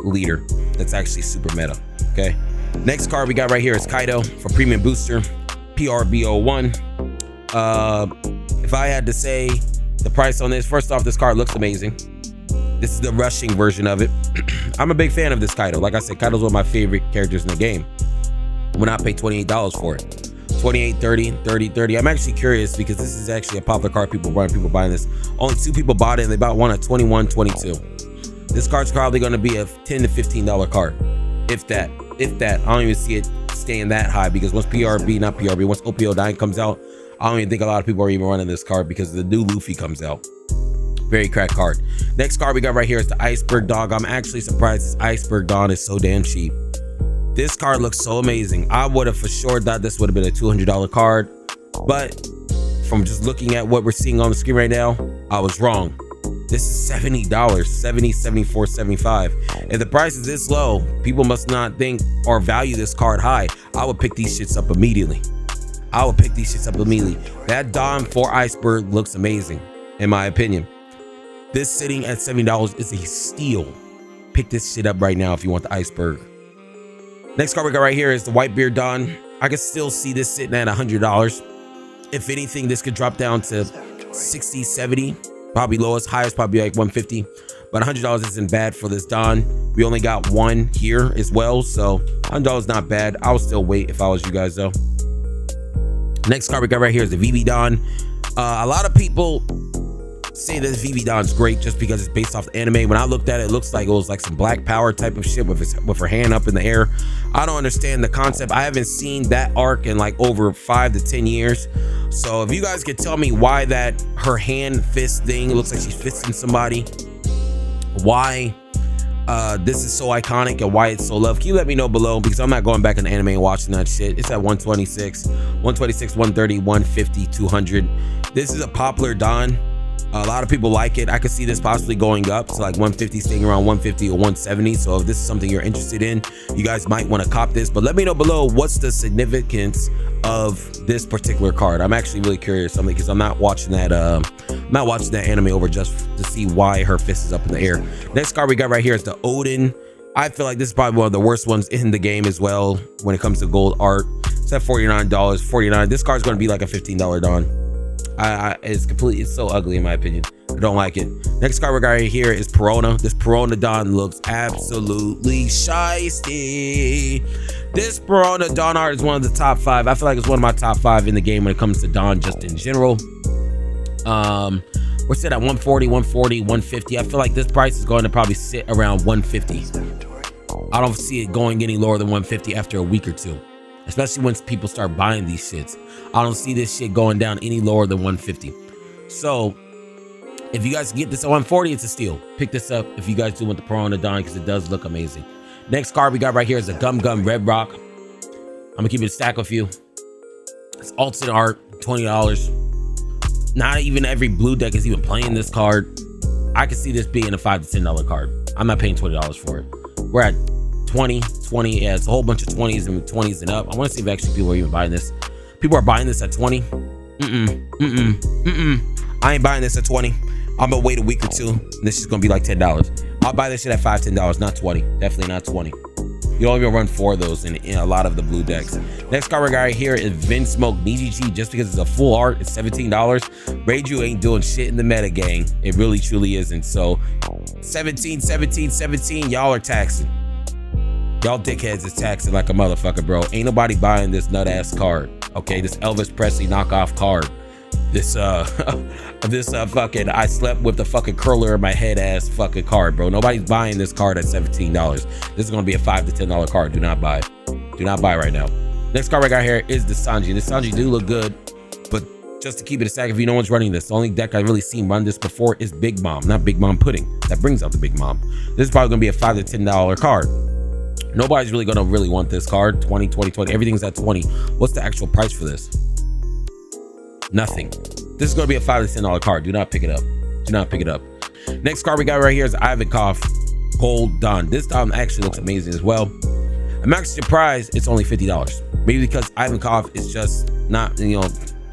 leader that's actually super meta. Okay, next card we got right here is Kaido for Premium Booster, PRB 01. If I had to say the price on this, first off, this card looks amazing. This is the rushing version of it. I'm a big fan of this Kaido. Like I said, Kaido's one of my favorite characters in the game. I would not pay $28 for it. 28, 30, 30, 30. I'm actually curious because this is actually a popular card. People buying this. Only 2 people bought it and they bought one at 21, 22. This card's probably going to be a $10 to $15 card. If that. I don't even see it staying that high because once once OPO9 comes out, I don't even think a lot of people are even running this card because the new Luffy comes out. Very cracked card. Next card we got right here is the Iceberg Dog. I'm actually surprised this Iceberg Dog is so damn cheap. This card looks so amazing. I would have for sure thought this would have been a $200 card, but from just looking at what we're seeing on the screen right now, I was wrong. This is $70, $70, $74, $75. If the price is this low, people must not think or value this card high. I would pick these shits up immediately. That Don for Iceberg looks amazing, in my opinion. This sitting at $70 is a steal. Pick this shit up right now if you want the Iceberg. Next card we got right here is the Whitebeard Don. I can still see this sitting at $100. If anything, this could drop down to 60, 70. Probably lowest, highest probably like 150. But $100 isn't bad for this Don. We only got one here as well, so $100 is not bad. I would still wait if I was you guys though. Next card we got right here is the VV Don. A lot of people say that VV Don's great just because it's based off the anime. When I looked at it, it looks like it was like some Black Power type of shit with her hand up in the air. I don't understand the concept. I haven't seen that arc in like over 5 to 10 years. So if you guys could tell me why that her hand fist thing, it looks like she's fisting somebody, why this is so iconic and why it's so loved, can you let me know below? Because I'm not going back in the anime and watching that shit. It's at 126, 130, 150, 200. This is a popular Don. A lot of people like it. I could see this possibly going up to like 150, staying around 150 or 170. So if this is something you're interested in, you guys might want to cop this. But let me know below what's the significance of this particular card. I'm actually really curious something because I'm not watching that anime over just to see why her fist is up in the air. Next card we got right here is the Odin. I feel like this is probably one of the worst ones in the game as well when it comes to gold art. It's at $49, $49. This card's going to be like a $15 Don. It's so ugly in my opinion. I don't like it. Next card we got right here is Perona. This Perona Don looks absolutely shiesty. This Perona Don art is one of the top 5. I feel like it's one of my top 5 in the game when it comes to Don just in general. We're set at 140, 140, 150. I feel like this price is going to probably sit around 150. I don't see it going any lower than 150 after a week or two, especially once people start buying these shits. I don't see this shit going down any lower than 150. So if you guys get this at 140, it's a steal. Pick this up if you guys do want the Perona Don because it does look amazing. Next card we got right here is a Gum Gum Red Rock. I'm gonna keep it a stack with you. It's alternate art, $20. Not even every blue deck is even playing this card. I can see this being a $5 to $10 card. I'm not paying $20 for it. We're at 20. Yeah, it's a whole bunch of 20s and 20s and up. I want to see if actually people are even buying this. People are buying this at 20. I ain't buying this at 20. I'm gonna wait a week or two. And this is gonna be like $10. I'll buy this shit at $5, $10, not 20. Definitely not 20. You don't even run 4 of those in a lot of the blue decks. Next card we got right here is Vinsmoke Niji. Just because it's a full art, it's $17. Reiju ain't doing shit in the meta, gang. It really truly isn't. So 17, 17, 17. Y'all are taxing. Y'all dickheads is taxing like a motherfucker, bro. Ain't nobody buying this nut ass card. Okay, this Elvis Presley knockoff card. This fucking I slept with the fucking curler in my head ass fucking card, bro. Nobody's buying this card at $17. This is gonna be a $5 to $10 card. Do not buy. Do not buy right now. Next card I got here is the Sanji. The Sanji do look good, but just to keep it a stack, if you know one's running this, the only deck I've really seen run this before is Big Mom, not Big Mom Pudding. That brings out the Big Mom. This is probably gonna be a $5 to $10 card. Nobody's really gonna want this card. 20, 20, 20. Everything's at 20. What's the actual price for this? Nothing. This is going to be a $5 to $10 card. Do not pick it up. Do not pick it up. Next card we got right here is Ivankov Gold Don. This Don actually looks amazing as well. I'm actually surprised it's only $50. Maybe because Ivankov is just not, you know,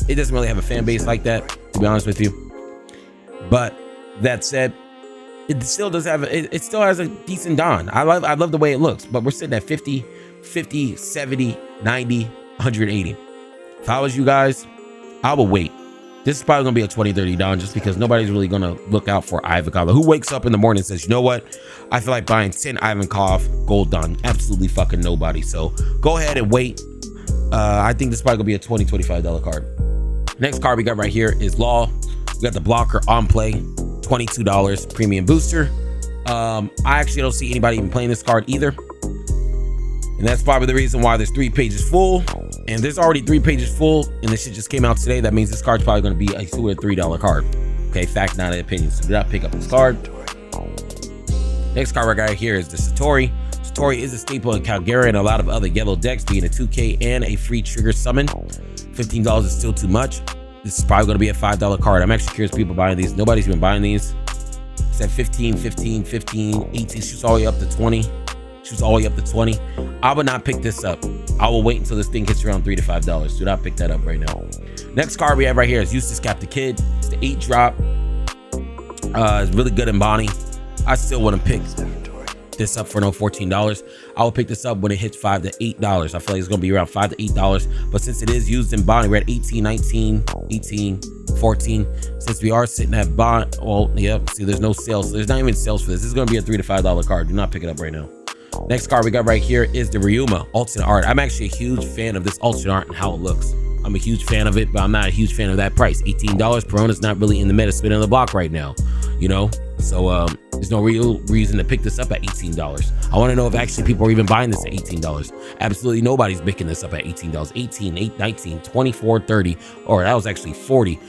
it doesn't really have a fan base like that, to be honest with you. But that said, it still does have it still has a decent Don. I love the way it looks, but we're sitting at 50, 50, 70, 90, 180. If I was you guys, I will wait. This is probably gonna be a 20, 30 Don just because nobody's really gonna look out for Ivankov. Who wakes up in the morning and says, you know what? I feel like buying 10 Ivankov Gold Don. Absolutely fucking nobody. So go ahead and wait. I think this is probably gonna be a $20, $25 card. Next card we got right here is Law. We got the blocker on play, $22 premium booster. I actually don't see anybody even playing this card either. And that's probably the reason why there's 3 pages full. And there's already 3 pages full, and this shit just came out today. That means this card's probably going to be a $2 or $3 card. Okay, fact, not an opinion. So do not pick up this card. Next card I got right here is the Satori. Satori is a staple in Calgary and a lot of other yellow decks, being a 2K and a free trigger summon. $15 is still too much. This is probably going to be a $5 card. I'm actually curious people buying these. Nobody's been buying these. It's at 15, 15, 15, 18, shoots all the way up to 20. Shoots all the way up to 20. I would not pick this up. I will wait until this thing hits around $3 to $5. Do not pick that up right now. Next card we have right here is Eustace Captain Kid. It's the 8 drop. It's really good in Bonnie. I still wouldn't pick this up for no $14. I will pick this up when it hits $5 to $8. I feel like it's gonna be around $5 to $8. But since it is used in Bonnie, we're at 18, 19, 18, 14. Since we are sitting at Bond, well, yep. See, there's no sales. So there's not even sales for this. This is gonna be a $3 to $5 card. Do not pick it up right now. Next card we got right here is the Ryuma alternate art. I'm actually a huge fan of this alternate art and how it looks. I'm a huge fan of it, but I'm not a huge fan of that price. $18. Perona's not really in the meta spinning the block right now, you know? So there's no real reason to pick this up at $18. I want to know if actually people are even buying this at $18. Absolutely nobody's picking this up at $18. 18, 8, 19, 24, 30, or that was actually 40.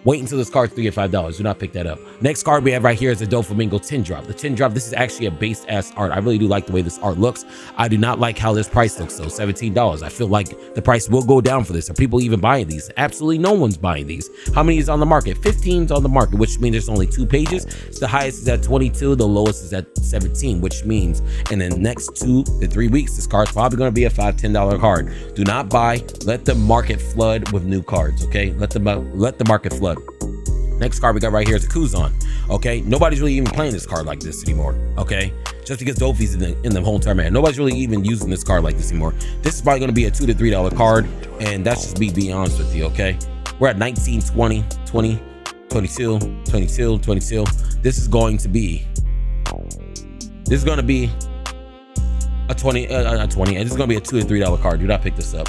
Wait until this card's $3 or $5. Do not pick that up. Next card we have right here is the Doflamingo 10 drop. The 10 drop, this is actually a base ass art. I really do like the way this art looks. I do not like how this price looks though, $17. I feel like the price will go down for this. Are people even buying these? Absolutely no one's buying these. How many is on the market? 15's on the market, which means there's only 2 pages. The highest is at 22, the lowest is at 17, which means in the next 2 to 3 weeks, this card's probably gonna be a $5, $10 card. Do not buy, let the market flood with new cards, okay? Let the market flood. Next card we got right here is a Kuzan. Okay, nobody's really even playing this card like this anymore. Okay, just because Dofi's in the whole tournament, nobody's really even using this card like this anymore. This is probably going to be a $2 to $3 card, and that's just me being honest with you. Okay, we're at 19, 20, 20, 22, 22, 22. This is going to be a 20. And this is going to be a $2 to $3 card. Do not pick this up.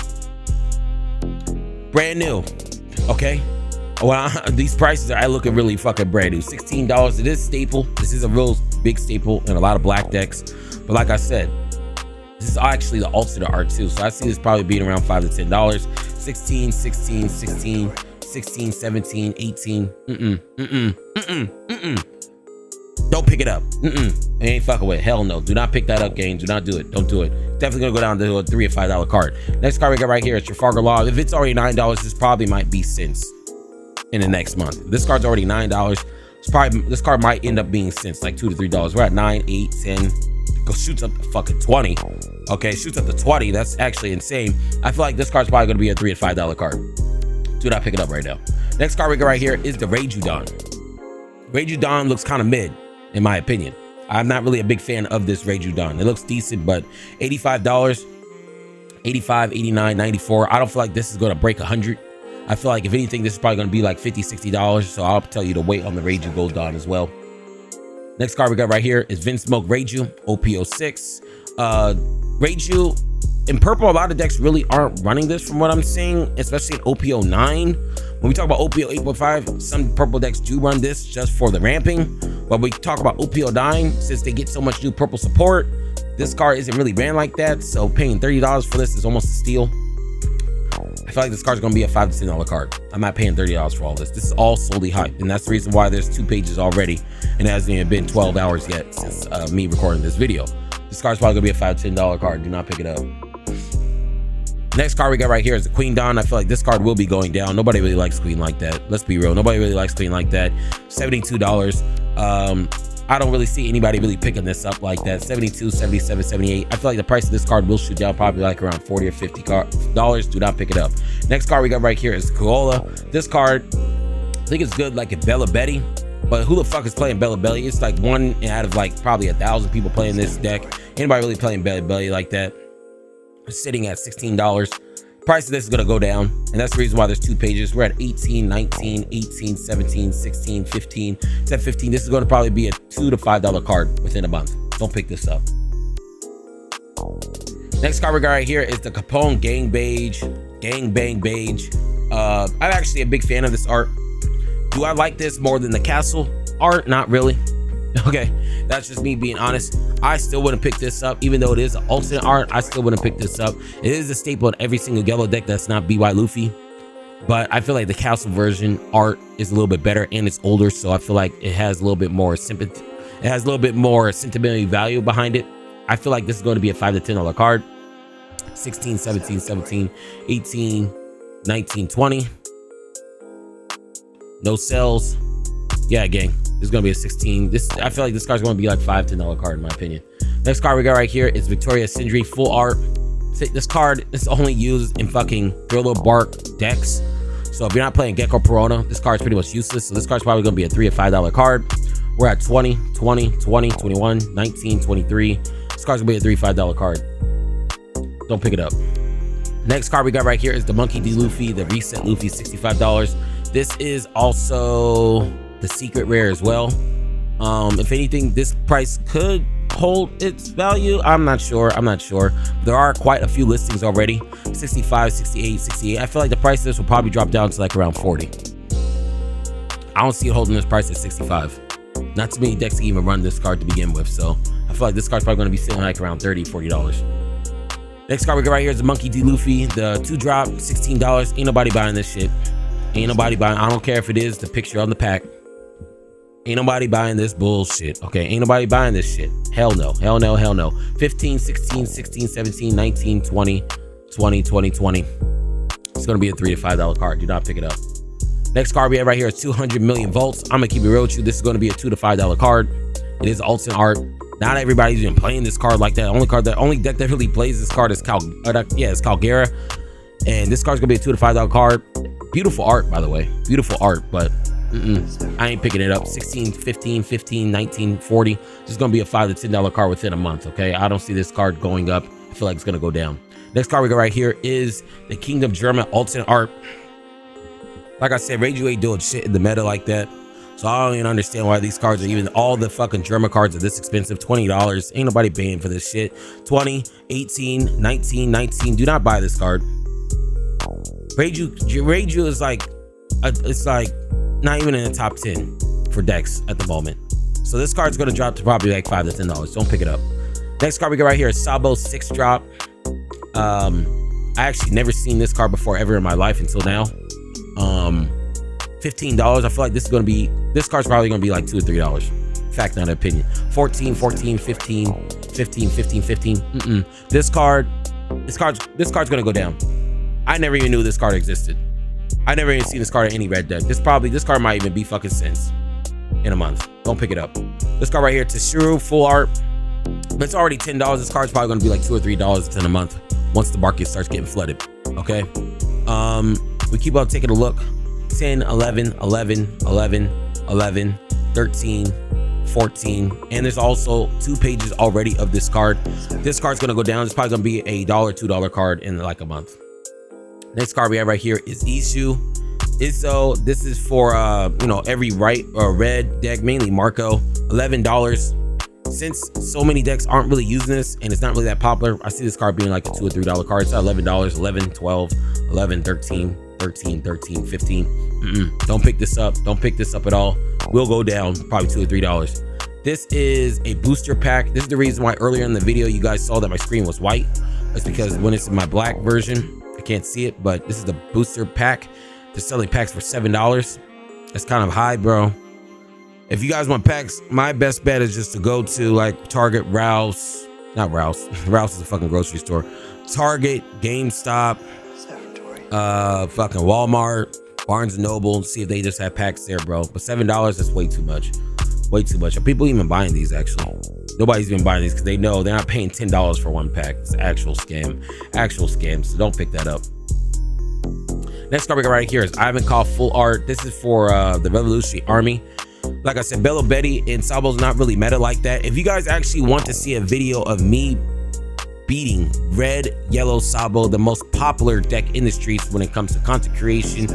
Brand new. Okay. Well, these prices are looking really fucking brand new. $16. It is staple. This is a real big staple in a lot of black decks. But like I said, this is actually the alternate art too. So I see this probably being around $5 to $10. 16, 16, 16, 16, 17, 18. Don't pick it up. It ain't fucking with it. Hell no. Do not pick that up, gang. Do not do it. Don't do it. Definitely gonna go down to a $3 or $5 card. Next card we got right here is Trafalgar Law. If it's already $9, this probably might be cents in the next month. This card's already $9. This card might end up being cents, like $2 to $3. We're at 9, 8, 10. Go shoots up to fucking 20. Okay, shoots up to 20. That's actually insane. I feel like this card's probably gonna be a $3 to $5 card. Do not pick it up right now. Next card we got right here is the Reiju Don. Reiju Don looks kind of mid, in my opinion. I'm not really a big fan of this jourdan. It looks decent, but $85, 85, 89, 94. I don't feel like this is going to break 100. I feel like if anything, this is probably going to be like $50, $60. So I'll tell you to wait on the jourdan as well. Next card we got right here is Vinsmoke Jourdan OPO6. Jourdan in purple, a lot of decks really aren't running this from what I'm seeing, especially in OPO9. When we talk about OPO 8.5, some purple decks do run this just for the ramping. But we talk about OPO9, since they get so much new purple support, this card isn't really ran like that. So paying $30 for this is almost a steal. I feel like this card's gonna be a $5 to $10 card. I'm not paying $30 for all this. This is all solely hype, and that's the reason why there's 2 pages already, and it hasn't even been 12 hours yet since me recording this video. This card's probably gonna be a $5 to $10 card. Do not pick it up. Next card we got right here is the Queen Dawn. I feel like this card will be going down. Nobody really likes Queen like that. Let's be real. Nobody really likes Queen like that. $72. I don't really see anybody really picking this up like that. 72, 77, 78. I feel like the price of this card will shoot down probably like around $40 or $50. Do not pick it up. Next card we got right here is ʤauħuⱠ. This card, I think it's good like a Bella Betty, but who the fuck is playing Bella Belly? It's like 1 out of like probably 1,000 people playing this deck. Anybody really playing Bella Belly like that? It's sitting at $16. Price of this is going to go down, and that's the reason why there's 2 pages. We're at 18, 19, 18, 17, 16, 15. It's at 15. This is going to probably be a $2 to $5 card within a month. Don't pick this up. Next card we got right here is the Capone Gang Bang Beige. I'm actually a big fan of this art. Do I like this more than the Castle art? Not really. Okay, that's just me being honest. I still wouldn't pick this up, even though it is an alternate art. I still wouldn't pick this up. It is a staple in every single yellow deck that's not BY Luffy, but I feel like the Castle version art is a little bit better, and it's older, so I feel like it has a little bit more sympathy. It has a little bit more sentimental value behind it. I feel like this is going to be a $5 to $10 card. 16, 17, 17, 18, 19, 20. No sells. Yeah, gang. This is gonna be a 16. I feel like this card's gonna be like $5 to $10 card in my opinion. Next card we got right here is Victoria Sindri full art. This card is only used in fucking Thriller Bark decks. So if you're not playing Gecko Perona, this card's pretty much useless. So this card's probably gonna be a $3 or $5 card. We're at 20, 20, 20, 21, 19, 23. This card's gonna be a $3 or $5 card. Don't pick it up. Next card we got right here is the Monkey D. Luffy, the Reset Luffy, $65. This is also the secret rare as well. If anything, this price could hold its value. I'm not sure. There are quite a few listings already. 65, 68, 68. I feel like the price of this will probably drop down to like around 40. I don't see it holding this price at 65. Not too many decks can even run this card to begin with, so I feel like this card's probably going to be sitting like around $30, $40. Next card we got right here is the Monkey D. Luffy, the 2-drop, $16. Ain't nobody buying this shit. Ain't nobody buying. I don't care if it is the picture on the pack. Ain't nobody buying this bullshit. Okay, ain't nobody buying this shit. Hell no, hell no, hell no. 15, 16, 16, 17, 19, 20, 20, 20, 20. It's gonna be a $3 to $5 card. Do not pick it up. Next card we have right here is 200 million volts. I'm gonna keep it real with you. This is gonna be a $2 to $5 card. It is alternate art. Not everybody's even playing this card like that. Only deck that really plays this card is Calgera. And this card's gonna be a $2 to $5 card. Beautiful art, by the way. Beautiful art, but I ain't picking it up. 16, 15, 15, 19, 40. This is gonna be a $5 to $10 card within a month. Okay, I don't see this card going up. I feel like it's gonna go down. Next card we got right here is the Kingdom German alternate art. Like I said, Raju ain't doing shit in the meta like that, so I don't even understand why these cards are even, all the fucking German cards are this expensive. $20. Ain't nobody paying for this shit. 20, 18, 19, 19. Do not buy this card. Raju is like, it's like not even in the top 10 for decks at the moment. So this card's gonna drop to probably like $5 to $10. Don't pick it up. Next card we got right here is Sabo 6-drop. I actually never seen this card before ever in my life until now. $15. I feel like this card's probably gonna be like $2 or $3. Fact, not an opinion. 14, 14, 15, 15, 15, 15. This card's gonna go down. I never even knew this card existed. I never even seen this card in any red deck. This card might even be fucking cents in a month. Don't pick it up. This card right here, ʤauħuⱠ full art. But it's already $10. This card's probably gonna be like $2 or $3 in a month once the market starts getting flooded. Okay. We keep on taking a look. 10, 11, 11, 11, 11, 13, 14, and there's also 2 pages already of this card. This card's gonna go down. It's probably gonna be a $1, $2 card in like a month. Next card we have right here is ʤu:ISO. This is for you know, every red deck, mainly Marco. $11. Since so many decks aren't really using this and it's not really that popular, I see this card being like a $2 or $3 card. It's at $11, 11, 12, 11, 13, 13, 13, 15. Don't pick this up. Don't pick this up at all. Will go down probably $2 or $3. This is a booster pack. This is the reason why earlier in the video you guys saw that my screen was white. It's because when it's in my black version, I can't see it, but this is the booster pack. They're selling packs for $7. That's kind of high, bro. If you guys want packs, my best bet is just to go to like Target, Rouse, not Rouse. Rouse is a fucking grocery store. Target, GameStop, fucking Walmart, Barnes & Noble, see if they just have packs there, bro. But $7, that's way too much. Way too much. Are people even buying these actually? Nobody's even buying these because they know they're not paying $10 for 1 pack. It's an actual scam. Actual scam. So don't pick that up. Next card we got right here is Ivankov Full Art. This is for the Revolutionary Army. Like I said, Bello Betty and Sabo's not really meta like that. If you guys actually want to see a video of me beating red, yellow Sabo, the most popular deck in the streets when it comes to content creation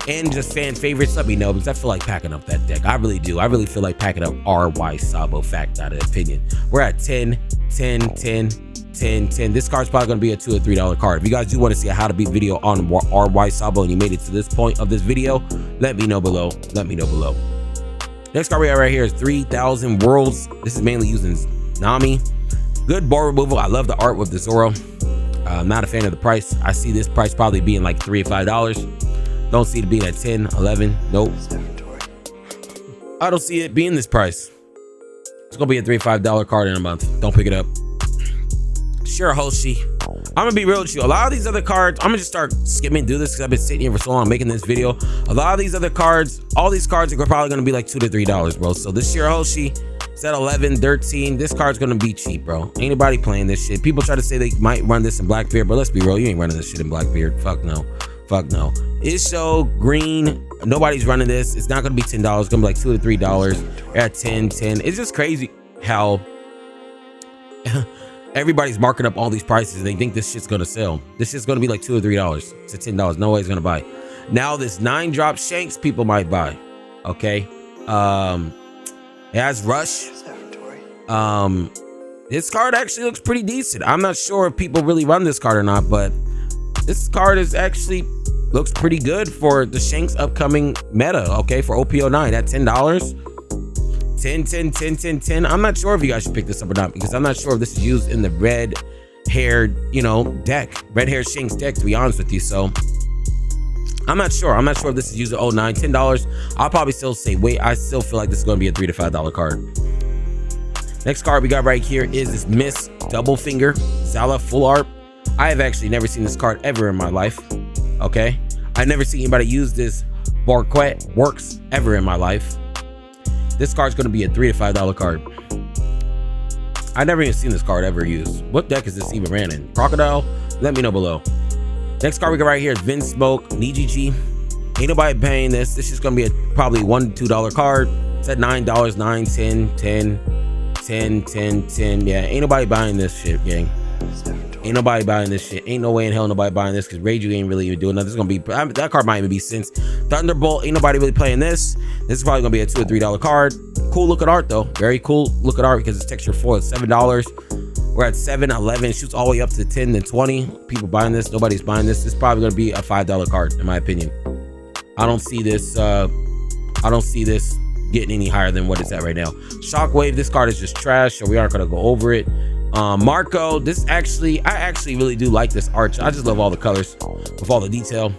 and just fan favorites, let me know, because I feel like packing up that deck. I really do. I really feel like packing up RY Sabo, fact out of opinion. We're at 10, 10, 10, 10, 10. This card's probably going to be a $2 or $3 card. If you guys do want to see a how to beat video on RY Sabo and you made it to this point of this video, let me know below. Let me know below. Next card we have right here is 3000 Worlds. This is mainly using Nami. Good board removal. I love the art with the Zoro. I'm not a fan of the price. I see this price probably being like $3 or $5. Don't see it being at 10, 11. Nope. I don't see it being this price. It's gonna be a $3 or $5 card in a month. Don't pick it up. ʤu:ISO. I'm gonna be real with you. A lot of these other cards, I'm gonna just start skimming through this because I've been sitting here for so long making this video. A lot of these other cards, all these cards are probably gonna be like $2 to $3, bro. So this Ｊu:ISO is at 11, 13. This card's gonna be cheap, bro. Ain't anybody playing this shit. People try to say they might run this in Blackbeard, but let's be real, you ain't running this shit in Blackbeard. Fuck no. Fuck no. Ju:ISO green, nobody's running this. It's not gonna be $10. It's gonna be like $2 to $3. At 10, 10. It's just crazy how everybody's marking up all these prices and they think this shit's gonna sell. This shit's gonna be like $2 or $3 to $10. Nobody's gonna buy. Now this 9-drop Shanks people might buy. Okay. It has Rush. This card actually looks pretty decent. I'm not sure if people really run this card or not, but this card is actually looks pretty good for the Shanks upcoming meta. Okay, for OP09 at $10. 10, 10, 10, 10, 10. I'm not sure if you guys should pick this up or not because I'm not sure if this is used in the red haired, you know, deck, red haired Shanks deck, to be honest with you. So I'm not sure. I'm not sure if this is used at 09, $10. I'll probably still say wait. I still feel like this is going to be a $3 to $5 card. Next card we got right here is this Miss Double Finger Zala Full Art. I have actually never seen this card ever in my life. Okay, I've never seen anybody use this Borquet Works ever in my life. This card's going to be a $3 to $5 card. I never even seen this card ever used. What deck is this even ran in? Crocodile? Let me know below. Next card we got right here is Vin Smoke Nijiji. Ain't nobody paying this. This is going to be a probably $1 to $2 card. It's at $9, 9, 10, 10, 10, 10, 10. Yeah, ain't nobody buying this shit, gang. Ain't nobody buying this shit. Ain't no way in hell nobody buying this because Reiju ain't really even doing nothing. This is gonna be that card might even be since Thunderbolt. Ain't nobody really playing this. This is probably gonna be a $2 or $3 card. Cool looking art though. Very cool looking art because it's texture 4. It's $7. We're at 7, 11. Shoots all the way up to 10 and 20. People buying this. Nobody's buying this. This is probably gonna be a $5 card in my opinion. I don't see this. I don't see this getting any higher than what it's at right now. Shockwave. This card is just trash, so we aren't gonna go over it. Marco, this actually, I actually really do like this art. I just love all the colors with all the detail.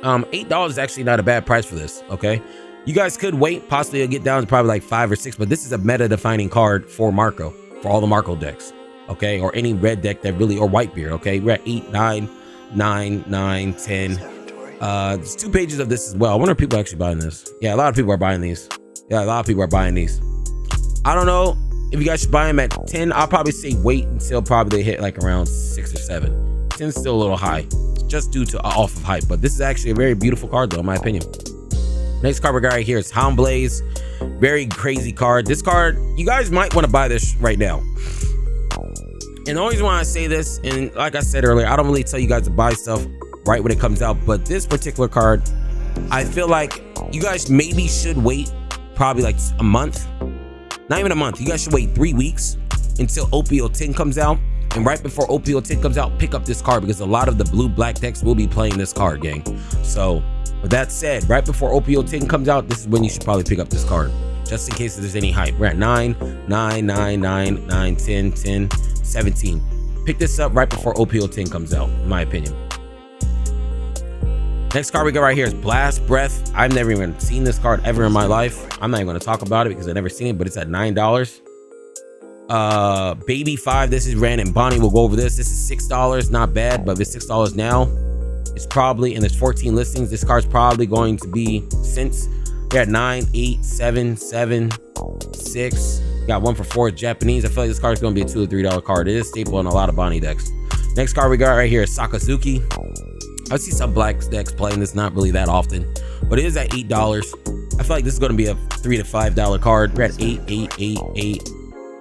$8 is actually not a bad price for this. Okay, you guys could wait, possibly it'll get down to probably like 5 or 6, but this is a meta defining card for Marco, for all the Marco decks. Okay, or any red deck that really, or Whitebeard. Okay, we're at 8, 9, 9, 9, 10. There's 2 pages of this as well. I wonder if people are actually buying this. Yeah, a lot of people are buying these. Yeah, a lot of people are buying these. I don't know if you guys should buy them at 10. I'll probably say wait until probably they hit like around 6 or 7. 10 is still a little high, just due to off of hype. But this is actually a very beautiful card though, in my opinion. Next card we got right here is Houndblaze. Very crazy card. This card, you guys might want to buy this right now. And the only reason why I say this, and like I said earlier, I don't really tell you guys to buy stuff right when it comes out, but this particular card, I feel like you guys maybe should wait probably like a month. Not even a month. You guys should wait 3 weeks until OPO10 comes out. And right before OPO10 comes out, pick up this card because a lot of the blue-black decks will be playing this card, gang. So with that said, right before OPO10 comes out, this is when you should probably pick up this card, just in case there's any hype. We're at 9, 9, 9, 9, 9, 10, 10, 17. Pick this up right before OPO10 comes out, in my opinion. Next card we got right here is Blast Breath. I've never even seen this card ever in my life. I'm not even going to talk about it because I've never seen it, but it's at $9. Baby 5, this is Ran and Bonnie. We'll go over this. This is $6, not bad, but if it's $6 now, it's probably, and there's 14 listings, this card's probably going to be, since we're at 9, 8, 7, 7, 6, got 1 for 4 Japanese. I feel like this card's going to be a $2 or $3 card. It is staple in a lot of Bonnie decks. Next card we got right here is Sakazuki. I see some black decks playing this, not really that often, but it is at $8. I feel like this is going to be a $3 to $5 card. We're at 8, 8, 8, 8,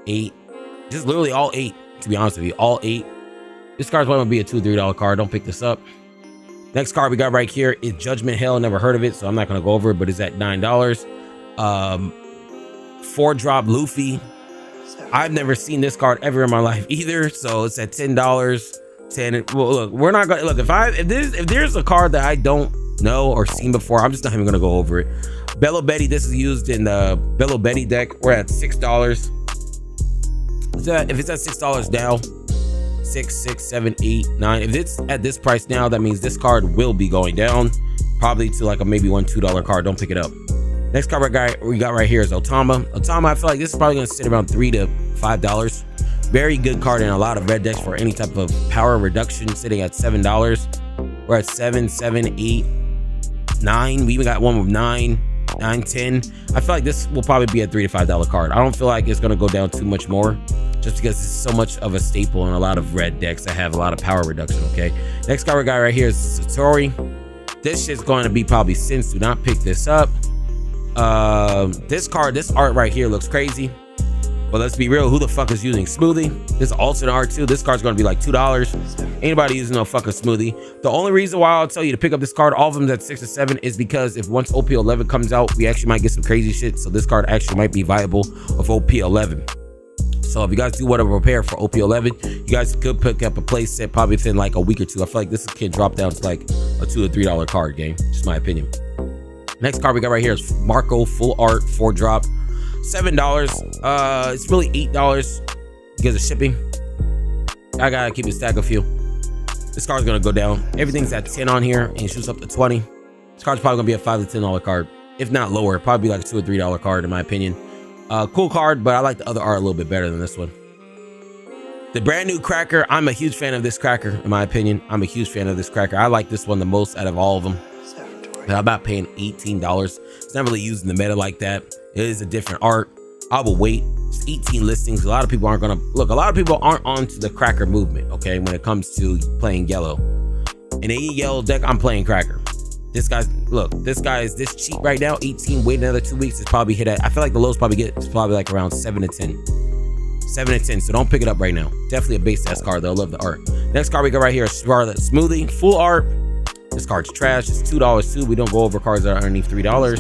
8, just literally all 8, to be honest with you, all 8. This card's going to be a $2 or $3 card. Don't pick this up. Next card we got right here is Judgment Hell. Never heard of it, so I'm not going to go over it, but it's at $9. 4-drop Luffy. I've never seen this card ever in my life either, so it's at $10. 10. Well, look, we're not gonna look, if there's a card that I don't know or seen before, I'm just not even gonna go over it. Bello Betty, this is used in the Bello Betty deck. We're at $6. If it's at $6 now, 6, 6, 7, 8, 9. If it's at this price now, that means this card will be going down, probably to like a maybe $1, $2 card. Don't pick it up. Next card we got right here is Otama. Otama, I feel like this is probably gonna sit around $3 to $5. Very good card in a lot of red decks for any type of power reduction, sitting at $7. We're at 7, 7, 8, 9. We even got one with 9, 9, 10. I feel like this will probably be a $3 to $5 card. I don't feel like it's going to go down too much more, just because it's so much of a staple in a lot of red decks that have a lot of power reduction, okay? Next card we got right here is Satori. This shit's going to be probably since. Do not pick this up. This card, this art right here looks crazy. But let's be real, who the fuck is using Smoothie? This alternate art too. This card's gonna be like $2. Anybody using no fucking Smoothie. The only reason why I'll tell you to pick up this card, all of them at 6 to 7, is because if once OP11 comes out, we actually might get some crazy shit. So this card actually might be viable with OP11. So if you guys do want to prepare for OP11, you guys could pick up a play set probably within like a week or two. I feel like this can drop down to like a $2 or $3 card game. Just my opinion. Next card we got right here is Marco Full Art 4-drop. $7. It's really $8 because of shipping. I gotta keep it stack a few. This card's gonna go down. Everything's at 10 on here and it shoots up to 20. This card's probably gonna be a $5 to $10 card, if not lower. Probably like a $2 or $3 card in my opinion. Cool card, but I like the other art a little bit better than this one. The brand new Cracker, I'm a huge fan of this Cracker in my opinion. I'm a huge fan of this Cracker. I like this one the most out of all of them. But I'm about paying $18. It's not really used in the meta like that. It is a different art. I will wait. It's 18 listings. A lot of people aren't gonna look. A lot of people aren't onto the Cracker movement. Okay, when it comes to playing yellow. In any yellow deck, I'm playing Cracker. This guy's look. This guy is this cheap right now. 18. Wait another 2 weeks. It's probably hit at. I feel like the lowest probably get. It's probably like around 7 to 10. 7 to 10. So don't pick it up right now. Definitely a base test card though. I love the art. Next card we got right here is Scarlet Smoothie Full Art. This card's trash. It's $2 too. We don't go over cards that are underneath $3.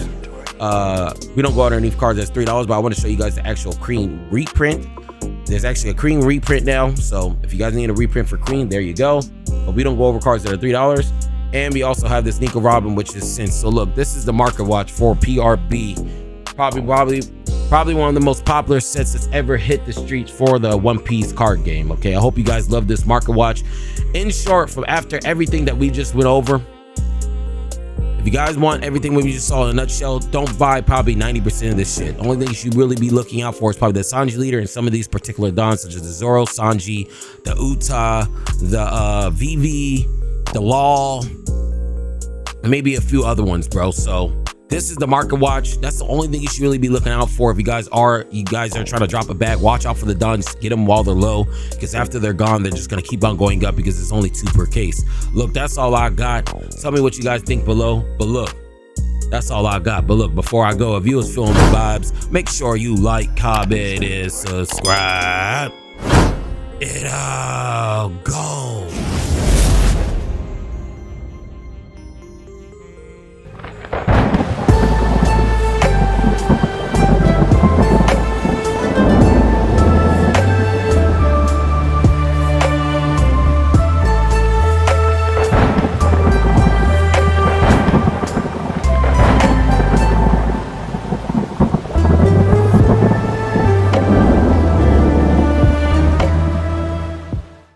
We don't go underneath cards that's $3, but I want to show you guys the actual cream reprint. There's actually a cream reprint now, so if you guys need a reprint for cream, there you go. But we don't go over cards that are $3. And we also have this Nico Robin, which is since. So look, this is the market watch for PRB. Probably one of the most popular sets that's ever hit the streets for the One Piece card game. Okay, I hope you guys love this market watch. In short, from after everything that we just went over, if you guys want everything we just saw in a nutshell, don't buy probably 90% of this shit. The only thing you should really be looking out for is probably the Sanji leader and some of these particular dons, such as the Zoro, Sanji, the Uta, the VV, the Law, and maybe a few other ones, bro. So this is the market watch. That's the only thing you should really be looking out for. If you guys are trying to drop a bag, watch out for the dons. Get them while they're low, because after they're gone, they're just gonna keep on going up because it's only 2 per case. Look, that's all I got. Tell me what you guys think below. But look, That's all I got. But look, before I go, if you was feeling the vibes, make sure you like, comment, and subscribe. It all gone.